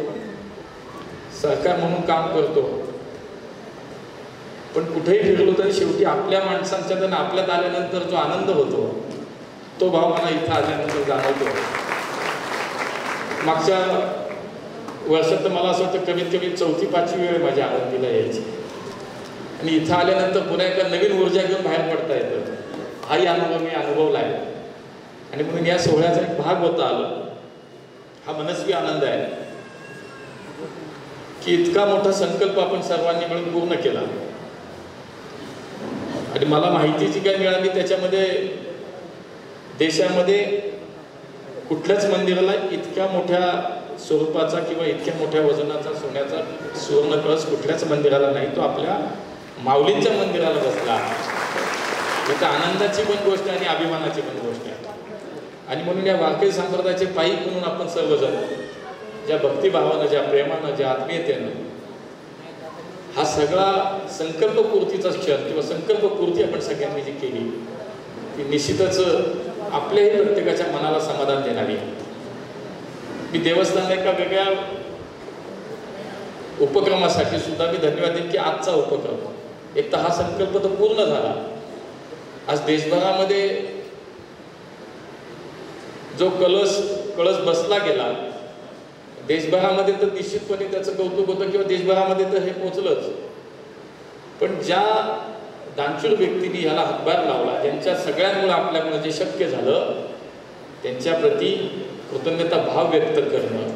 सरकार म्हणून काम करतो, पण कुठेही फिरलो तरी शेवटी आपल्या माणसांच्या आणि आपल्यात आल्यानंतर जो आनंद होतो तो भाव मला इथं आल्यानंतर जाणवतो. मागच्या वर्षात तर मला असं वाटतं कमीत कमी 4थी-5वी वेळ माझ्या आळंदीला यायची आणि इथं आल्यानंतर पुन्हा एका नवीन ऊर्जा घेऊन बाहेर पडता येतं. हाही अनुभव मी अनुभवला आहे आणि म्हणून या सोहळ्याचा एक भाग होता आलं. हा मनस्वी आनंद आहे की इतका मोठा संकल्प आपण सर्वांनी मिळून पूर्ण केला आणि मला माहिती जी काय मिळाली त्याच्यामध्ये देशामध्ये कुठल्याच मंदिराला इतक्या मोठ्या स्वरूपाचा किंवा इतक्या मोठ्या वजनाचा सोन्याचा सुवर्ण कळस कुठल्याच मंदिराला नाही, तो आपल्या माऊलींच्या मंदिराला बसला. इथं आनंदाची पण गोष्ट आहे आणि अभिमानाची पण गोष्ट आहे. आणि म्हणून या वारकरी संप्रदायाचे पायी म्हणून आपण सर्वजण ज्या भक्तिभावानं, ज्या प्रेमानं, ज्या आत्मीयतेनं हा सगळा संकल्पपूर्तीचा क्षण किंवा संकल्पपूर्ती आपण सगळ्यांनी जी केली ती निश्चितच आपल्याही प्रत्येकाच्या मनाला समाधान देणारी. मी देवस्थान एका वेगळ्या उपक्रमासाठी सुद्धा मी धन्यवाद देईन की आजचा उपक्रम एक तर हा संकल्प तर पूर्ण झाला. आज देशभरामध्ये जो कळस बसला गेला, देशभरामध्ये तर निश्चितपणे त्याचं कौतुक होतं किंवा देशभरामध्ये तर हे पोचलंच, पण ज्या दानशूर व्यक्तींनी ह्याला हातभार लावला, ज्यांच्या सगळ्यांमुळे आपल्यामुळे जे शक्य झालं, त्यांच्याप्रती कृतज्ञता भाव व्यक्त करणं,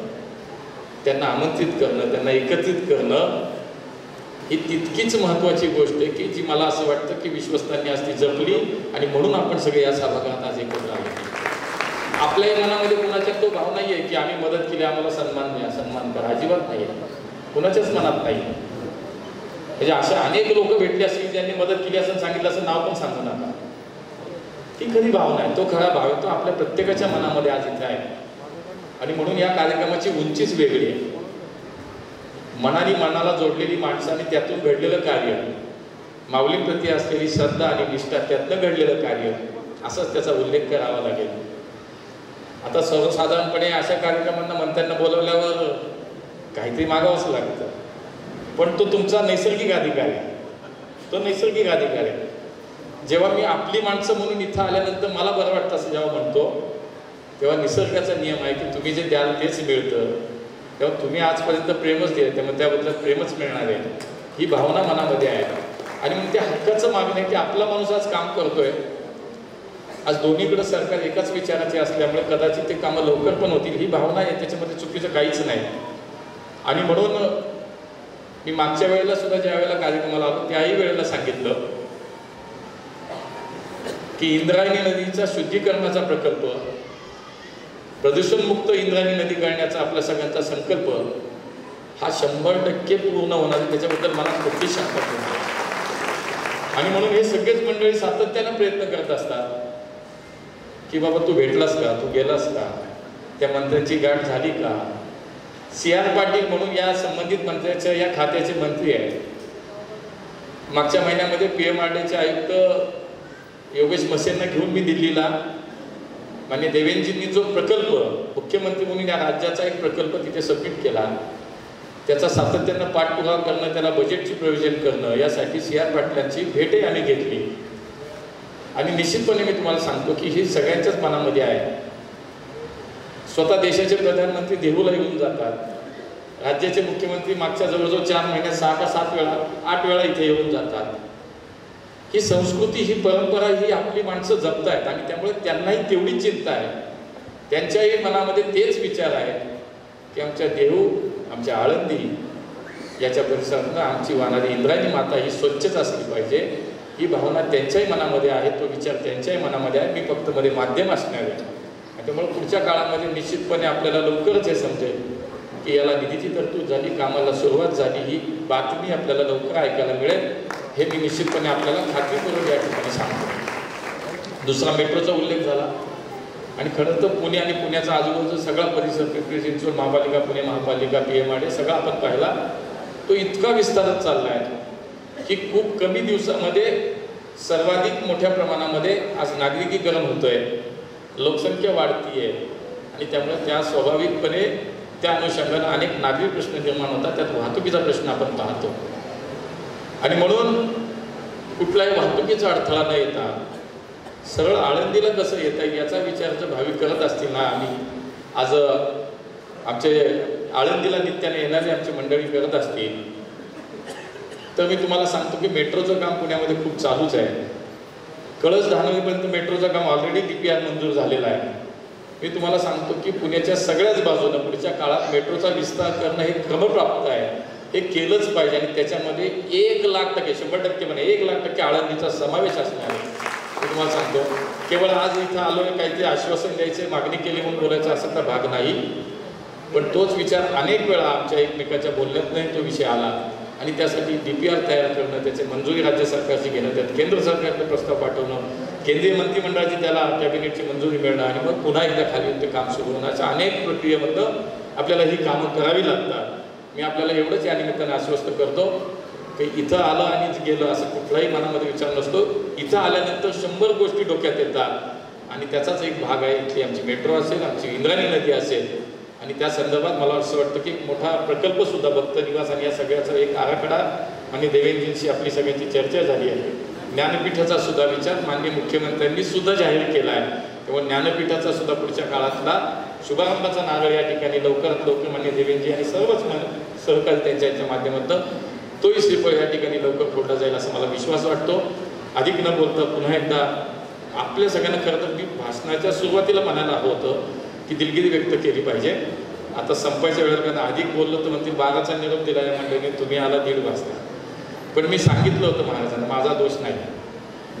त्यांना आमंत्रित करणं, त्यांना एकत्रित करणं ही तितकीच महत्त्वाची गोष्ट आहे की जी मला असं वाटतं की विश्वस्तांनी आज ती जपली आणि म्हणून आपण सगळे या सभागृहात आज एकत्र आलो. आपल्याही मनामध्ये कुणाच्या तो भाव नाही आहे की आम्ही मदत केली आम्हाला सन्मान द्या, सन्मान करा, अजिबात नाही आहे, कुणाच्याच मनात नाही. म्हणजे अशा अनेक लोक भेटले असतील ज्यांनी मदत केली असं सांगितलं असं नाव पण सांगू नका, ती खरी भावना आहे, तो खरा भाव आहे, तो आपल्या प्रत्येकाच्या मनामध्ये आज इथे आहे. आणि म्हणून या कार्यक्रमाची उंचीच वेगळी आहे. मनाने मनाला जोडलेली माणसं आणि त्यातून घडलेलं कार्य, माऊलींप्रती असलेली श्रद्धा आणि निष्ठा, त्यातनं घडलेलं कार्य, असाच त्याचा उल्लेख करावा लागेल. आता सर्वसाधारणपणे अशा कार्यक्रमांना मंत्र्यांना बोलवल्यावर काहीतरी मागावंच लागतं, पण तो तुमचा नैसर्गिक अधिकार आहे, तो नैसर्गिक अधिकार आहे. जेव्हा मी आपली माणसं म्हणून इथं आल्यानंतर मला बरं वाटतं असं जेव्हा म्हणतो, तेव्हा निसर्गाचा नियम आहे की तुम्ही जे द्याल तेच मिळतं. तेव्हा तुम्ही आजपर्यंत प्रेमच दिलं, त्यामुळे त्याबद्दल प्रेमच मिळणार आहे, ही भावना मनामध्ये आहे. आणि मग त्या हक्काचं मागणं आहे की आपला माणूस आज काम करतोय, आज दोन्हीकडे सरकार एकाच विचाराचे असल्यामुळे कदाचित ते कामं लवकर पण होतील ही भावना आहे, त्याच्यामध्ये चुकीचं काहीच नाही. आणि म्हणून मी मागच्या वेळेला सुद्धा ज्या वेळेला कार्यक्रमाला आलो त्याही वेळेला सांगितलं की इंद्रायणी नदीचा शुद्धीकरणाचा प्रकल्प, प्रदूषणमुक्त इंद्रायणी नदी करण्याचा आपल्या सगळ्यांचा संकल्प हा 100% पूर्ण होणार, त्याच्याबद्दल मला कुठली शंका नाही. आणि म्हणून हे सगळेच मंडळी सातत्यानं प्रयत्न करत असतात की बाबा तू भेटलास का, तू गेलास का, त्या मंत्र्यांची गाठ झाली का. CR पाटील म्हणून या संबंधित मंत्र्याच्या या खात्याचे मंत्री आहेत. मागच्या महिन्यामध्ये PMRDचे आयुक्त योगेश मसेंना घेऊन मी दिल्लीला मान्य देवेंजींनी जो प्रकल्प मुख्यमंत्री म्हणून या राज्याचा एक प्रकल्प तिथे सबमिट केला, त्याचा सातत्यानं पाठपुरावा करणं, त्याला बजेटची प्रोव्हिजन करणं, यासाठी CR पाटलांची भेटही आम्ही घेतली. आणि निश्चितपणे मी तुम्हाला सांगतो की ही सगळ्यांच्याच मनामध्ये आहे. स्वतः देशाचे प्रधानमंत्री देहूला येऊन जातात, राज्याचे मुख्यमंत्री मागच्या जवळजवळ 4 महिन्यात 6 का 7 वेळा 8 वेळा इथे येऊन जातात. ही संस्कृती, ही परंपरा, ही आपली माणसं जपत आहेत आणि त्यामुळे त्यांनाही तेवढीच चिंता आहे. त्यांच्याही मनामध्ये तेच विचार आहेत की आमच्या देहू, आमच्या आळंदी याच्या परिसरातनं आमची वाहणारी इंद्रायणी माता ही स्वच्छच असली पाहिजे, ही भावना त्यांच्याही मनामध्ये आहे, तो विचार त्यांच्याही मनामध्ये आहे. मी फक्त मध्ये माध्यम असणार आहे. त्यामुळे पुढच्या काळामध्ये निश्चितपणे आपल्याला लवकरच हे समजेल की याला निधीची तरतूद झाली, कामाला सुरुवात झाली, ही बातमी आपल्याला लवकर ऐकायला मिळेल, हे मी निश्चितपणे आपल्याला खात्रीपूर्वक या ठिकाणी सांगतो. दुसरा मेट्रोचा उल्लेख झाला आणि खरं तर पुणे आणि पुण्याचा आजूबाजूचा सगळा परिसर, पिंपरी चिंचवड महापालिका, पुणे महापालिका, PMRD सगळा आपण पाहिला, तो इतका विस्तारत चालला आहे की खूप कमी दिवसामध्ये सर्वाधिक मोठ्या प्रमाणामध्ये आज नागरिकीकरण होतंय, लोकसंख्या वाढती आहे आणि त्यामुळे त्या स्वाभाविकपणे त्या अनुषंगाने अनेक नागरी प्रश्न निर्माण होतात. त्यात वाहतुकीचा प्रश्न आपण पाहतो आणि म्हणून कुठलाही वाहतुकीचा अडथळा न येता सरळ आळंदीला कसं येता येईल याचा विचार जर भावी करत असतील ना, आम्ही आज आमचे आळंदीला नित्याने येणारी आमची मंडळी करत असतील, तर मी तुम्हाला सांगतो की मेट्रोचं काम पुण्यामध्ये खूप चालूच आहे. कळस धानोरीपर्यंत मेट्रोचं काम ऑलरेडी DPR मंजूर झालेलं आहे. मी तुम्हाला सांगतो की पुण्याच्या सगळ्याच बाजूनं पुढच्या काळात मेट्रोचा विस्तार करणं हे क्रमप्राप्त आहे, हे केलंच पाहिजे आणि त्याच्यामध्ये 1,00,000% 100% म्हणे 1,00,000% आळंदीचा समावेश असणार आहे. मी तुम्हाला सांगतो, केवळ आज इथं आलो काहीतरी आश्वासन द्यायचे, मागणी केली म्हणून बोलायचं असा तर भाग नाही, पण तोच विचार अनेक वेळा आमच्या एकमेकाच्या बोलण्यातही तो विषय आला आणि त्यासाठी DPR तयार करणं, त्याची मंजुरी राज्य सरकारची घेणं, त्यात केंद्र सरकारने प्रस्ताव पाठवणं, केंद्रीय मंत्रिमंडळाची त्याला कॅबिनेटची मंजुरी मिळणं आणि मग पुन्हा एकदा खाली येऊन ते काम सुरू होणं, अशा अनेक प्रक्रियेमधनं आपल्याला ही कामं करावी लागतात. मी आपल्याला एवढंच या निमित्ताने आश्वस्त करतो की इथं आलं आणि गेलं असं कुठलाही मनामध्ये विचार नसतो. इथं आल्यानंतर 100 गोष्टी डोक्यात येतात आणि त्याचाच एक भाग आहे इथली आमची मेट्रो असेल, आमची इंद्रायणी नदी असेल आणि त्या संदर्भात मला असं वाटतं की मोठा प्रकल्पसुद्धा भक्त निवास आणि या सगळ्याचा एक आराखडा आणि देवेंजींशी आपली सगळ्यांची चर्चा झाली आहे. ज्ञानपीठाचा सुद्धा विचार माननीय मुख्यमंत्र्यांनी सुद्धा जाहीर केला आहे. तेव्हा ज्ञानपीठाचा सुद्धा पुढच्या काळातला शुभारंभाचा नारळ या ठिकाणी लवकरात लवकर माननीय देवेंजी आणि सर्वच सहकारी त्यांच्या माध्यमातून तोही श्रीफळ या ठिकाणी लवकर फोडला जाईल असा मला विश्वास वाटतो. अधिक न बोलता पुन्हा एकदा आपल्या सगळ्यांना खरं तर मी भाषणाच्या सुरुवातीला म्हणायला हवं होतं की दिलगिरी व्यक्त केली पाहिजे. आता संपायच्या वेळेला त्यांना अधिक बोललो तर म्हणतील 12चा निरोप दिला आहे मंडळीने, तुम्ही आला 1:30 वाजता. पण मी सांगितलं होतं महाराजांना, माझा दोष नाही,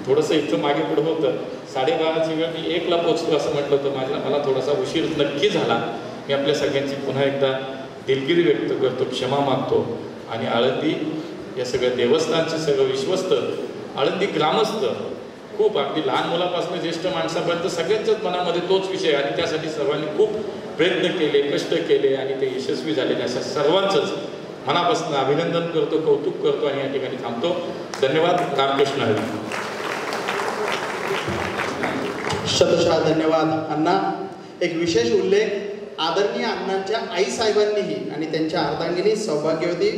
थोडंसं इथं मागे पुढं होतं. 12:30ची वेळ मी 1ला पोचतो असं म्हटलं होतं. मला थोडासा उशीर नक्की झाला. मी आपल्या सगळ्यांची पुन्हा एकदा दिलगिरी व्यक्त करतो, क्षमा मागतो आणि आळंदी या सगळ्या देवस्थानचे सगळं विश्वस्त, आळंदी ग्रामस्थ, खूप अगदी लहान मुलापासून ज्येष्ठ माणसापर्यंत सगळ्यांच्याच मनामध्ये तोच विषय आणि त्यासाठी सर्वांनी खूप प्रयत्न केले, कष्ट केले आणि ते यशस्वी झालेले अशा सर्वांचंच मनापासून अभिनंदन करतो, कौतुक करतो आणि या ठिकाणी थांबतो. धन्यवाद. रामकृष्ण हरी. शतशः धन्यवाद अण्णा. एक विशेष उल्लेख आदरणीय अण्णांच्या आईसाहेबांनीही आणि त्यांच्या अर्धांगिनी सौभाग्यवती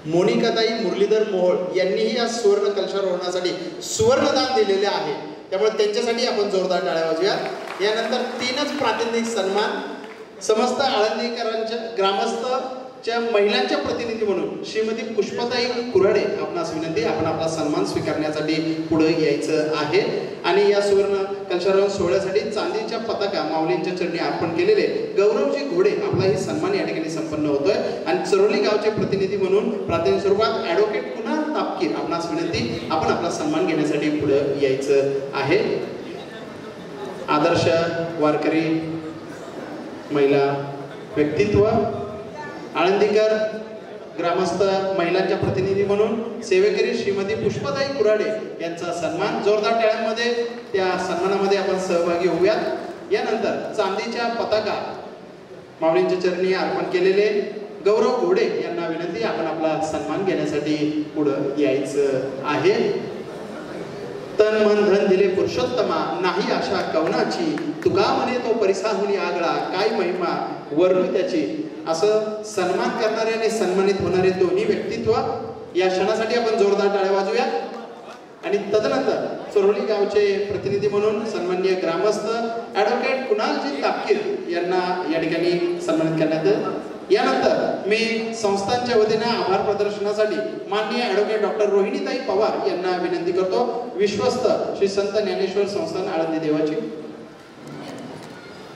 मोनिकाताई मुरलीधर मोहोळ यांनीही या सुवर्ण कलशारोहणासाठी सुवर्णदान दिलेले आहे. त्यामुळे त्यांच्यासाठी आपण जोरदार टाळ्या वाजवूयात. यानंतर 3च प्रातिनिधिक सन्मान समस्त आळंदीकरांच्या ग्रामस्थच्या महिलांच्या प्रतिनिधी म्हणून श्रीमती पुष्पताई कुराडे आपणास विनंती, आपण आपला सन्मान स्वीकारण्यासाठी पुढे यायचं आहे आणि या सुवर्ण कलशारोहण सोहळ्यासाठी चांदीच्या पताका माऊलींच्या चरणी अर्पण केलेले गौरवजी घोडे आपलाही सन्मान या ठिकाणी संपन्न होतोय. आणि चरोली गावचे प्रतिनिधी म्हणून प्रातिनिधिक स्वरूपात ॲडव्होकेट कुणाल तापकीर आपणास विनंती, आपण आपला सन्मान घेण्यासाठी पुढे यायचं आहे. आदर्श वारकरी महिला व्यक्तित्व आळंदीकर ग्रामस्थ महिलांच्या प्रतिनिधी म्हणून सेवेकरी श्रीमती पुष्पाताई कुराडे यांचा सन्मान. जोरदार टाळ्यांमध्ये त्या सन्मानामध्ये आपण सहभागी होऊयात. यानंतर चांदीच्या पताका माऊलींच्या चरणी अर्पण केलेले गौरव घोडे यांना विनंती, आपण आपला सन्मान घेण्यासाठी पुढे यायचं आहे. तन मन धन दिले पुरुषोत्तमा, नाही आशा कवनाची, तुका म्हणे तो परिसाहुनी आगळा, काय महिमा वर्णू त्याची. असं सन्मान करणारे आणि सन्मानित होणारे दोन्ही व्यक्तित्व या क्षणासाठी आपण जोरदार टाळ्या वाजूया. आणि तदनंतर चरोली गावचे प्रतिनिधी म्हणून सन्माननीय ग्रामस्थ ॲडव्होकेट कुणालजी तापकीर यांना या ठिकाणी सन्मानित करण्यात येईल. यानंतर मी संस्थांच्या वतीने आभार प्रदर्शनासाठी माननीय ॲडव्होकेट डॉक्टर रोहिणीताई पवार यांना विनंती करतो. विश्वस्त श्री संत ज्ञानेश्वर संस्थान आळंदी देवाची.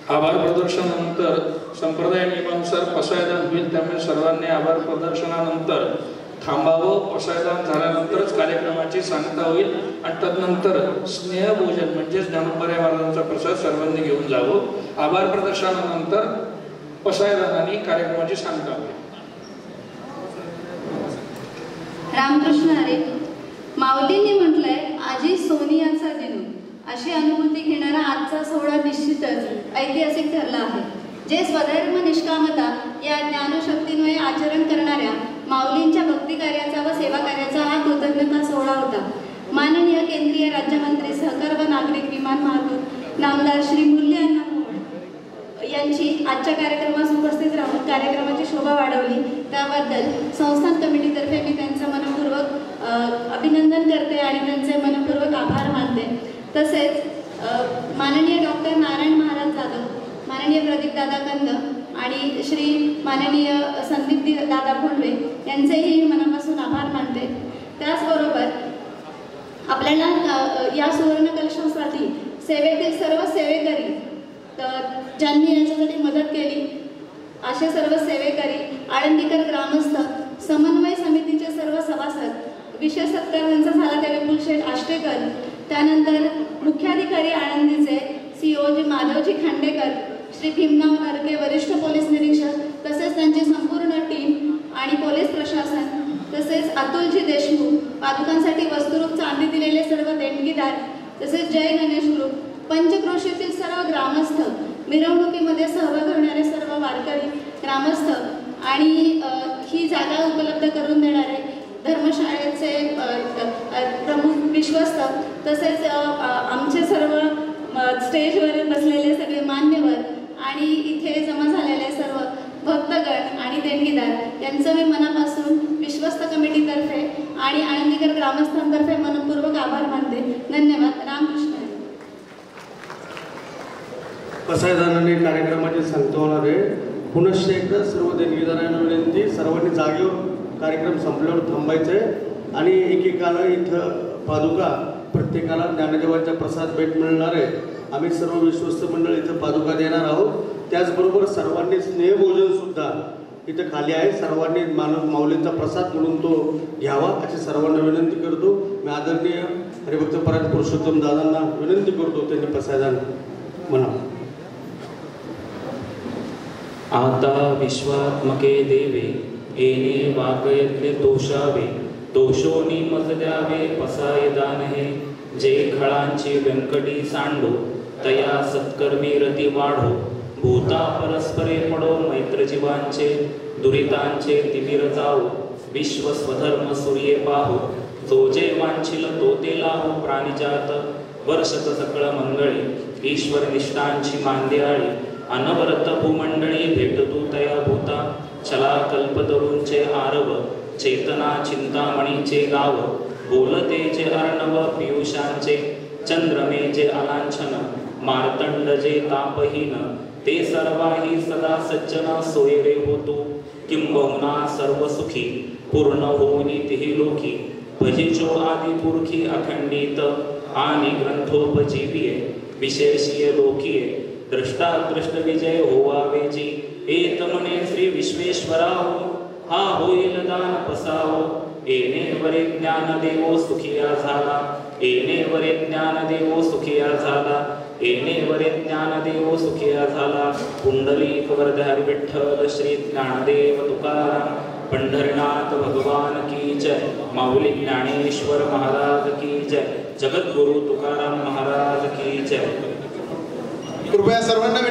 आभार प्रदर्शनानंतर संप्रदाय नियमानुसार पसायदान होईल, त्यामुळे सर्वांनी आभार प्रदर्शनानंतर थांबावं. पसायदान झाल्यानंतरच कार्यक्रमाची सांगता होईल आणि तदनंतर स्नेहभोजन म्हणजेच ज्ञानोबा महाराजांचा प्रसाद सर्वांनी घेऊन जावं. आभार प्रदर्शनानंतर पसायदानाने कार्यक्रमाची सांगता होईल. रामकृष्ण हरी. माऊलींनी म्हटलंय आजी सोनियाचा दिनू, अशी अनुभूती घेणारा आजचा सोहळा निश्चितच ऐतिहासिक ठरला आहे. जे स्वधर्म निष्कामता या ज्ञानशक्तीमुळे आचरण करणाऱ्या माऊलींच्या भक्ती कार्याचा व सेवा कार्याचा हा कृतज्ञता सोहळा होता. माननीय केंद्रीय राज्यमंत्री सहकार व नागरिक विमान वाहतूक नामदार श्री मूल्यांना यांची आजच्या कार्यक्रमास उपस्थित राहून कार्यक्रमाची शोभा वाढवली, त्याबद्दल संस्थान कमिटीतर्फे मी त्यांचं मनपूर्वक अभिनंदन करते आणि त्यांचे मनपूर्वक आभार मानते. तसेच माननीय डॉक्टर नारायण महाराज जाधव, माननीय प्रदीप दादा कंद आणि श्री माननीय संदीप दादा भोंडवे यांचेही मनापासून आभार मानते. त्याचबरोबर आपल्याला या सुवर्ण कलशासाठी सेवेतील सर्व सेवेकरी ज्यांनी याच्यासाठी मदत केली असे सर्व सेवेकरी, आळंदीकर ग्रामस्थ, समन्वय समितीचे सर्व सभासद, विशेष सत्कार त्यांचा झाला त्या विपुल शेठ आष्टेकर, त्यानंतर मुख्याधिकारी आळंदीचे CO जी माधवजी खांडेकर, श्री भीमराव नरके वरिष्ठ पोलीस निरीक्षक, तसेच त्यांची संपूर्ण टीम आणि पोलीस प्रशासन, तसेच अतुलजी देशमुख, पादुकांसाठी वस्तुरूप चांदी दिलेले सर्व देणगीदार, तसेच जय गणेश ग्रुप, पंचक्रोशीतील सर्व ग्रामस्थ, मिरवणुकीमध्ये सहभाग होणारे सर्व वारकरी ग्रामस्थ आणि ही जागा उपलब्ध करून देणारे धर्मशाळेचे प्रमुख विश्वस्त, तसेच आमचे सर्व स्टेजवर बसलेले सगळे मान्यवर आणि इथे जमा झालेले सर्व भक्तगण आणि देणगीदार यांचं मी मनापासून विश्वस्त कमिटीतर्फे आणि आळंदीकर ग्रामस्थांतर्फे मनपूर्वक आभार मानते. धन्यवाद. रामकृष्ण. पसायदानाने कार्यक्रमाची सांगता होणार आहे. पुनश्च एकदा सर्व देणगीदारांना विनंती, सर्वांनी जागेवर कार्यक्रम संपल्यावर थांबायचं आहे आणि एकेकाला इथं पादुका, प्रत्येकाला ज्ञानदेवांचा प्रसाद भेट मिळणार आहे. आम्ही सर्व विश्वस्त मंडळ इथं पादुका देणार आहोत. त्याचबरोबर सर्वांनी स्नेहभोजनसुद्धा इथं खाली आहे, सर्वांनी माऊलींचा प्रसाद म्हणून तो घ्यावा अशी सर्वांना विनंती करतो. मी आदरणीय हरिभक्त परायण पुरुषोत्तम दादांना विनंती करतो त्यांनी पसायदान म्हणावं. आता विश्वात्मके देवे येणे वाकयत्ने दोषावे, दोषोनी मज द्यावे पसायदान हे. जे खळांची व्यंकटी सांडो तया सत्कर्मी रती वाढो. भूता परस्परे पडो मैत्र जीवांचे, दुरितांचे तिमिर जाओ. विश्व स्वधर्म सूर्ये पाहो, जो जे वांछिल तो ते लाहो. प्राणिजात वर्षत सकळ मंगळे, ईश्वर निष्ठांची मांदियाळी. अनवरत भूमंडळी भेटतू तया भूता. चला कल्पतरूंचे आरव, चेतना चिंतामणीचे गाव. बोलते जे अर्णव पियुषांचे, चंद्रमे जे अलांछन. मार्तंड जे तापहीन, ते सर्वाही सदा सज्जना सोयरे होतो. किंबहुना सर्व सुखी पूर्ण होऊनी तिही लोकी. भजिचो आदि पुरखी अखंडित, आणि ग्रंथोपजीविये. विशेषीय लोकीय दृष्टादृष्ट विजय होवावे जी एत म्हणे श्री विश्वेश्वराव हा होईल दान पसावो येणे वरे ज्ञान देवो सुखिया झाला येणे वरे ज्ञान देवो सुखिया झाला येणे वरे ज्ञान देवो सुखिया झाला पुंडलिक वरधर विठ्ठल श्री ज्ञानदेव तुकाराम पंढरीनाथ भगवान की जय माऊली ज्ञानेश्वर महाराज की जय जगद्गुरु तुकाराम महाराज की जय। कृपया सर्वांना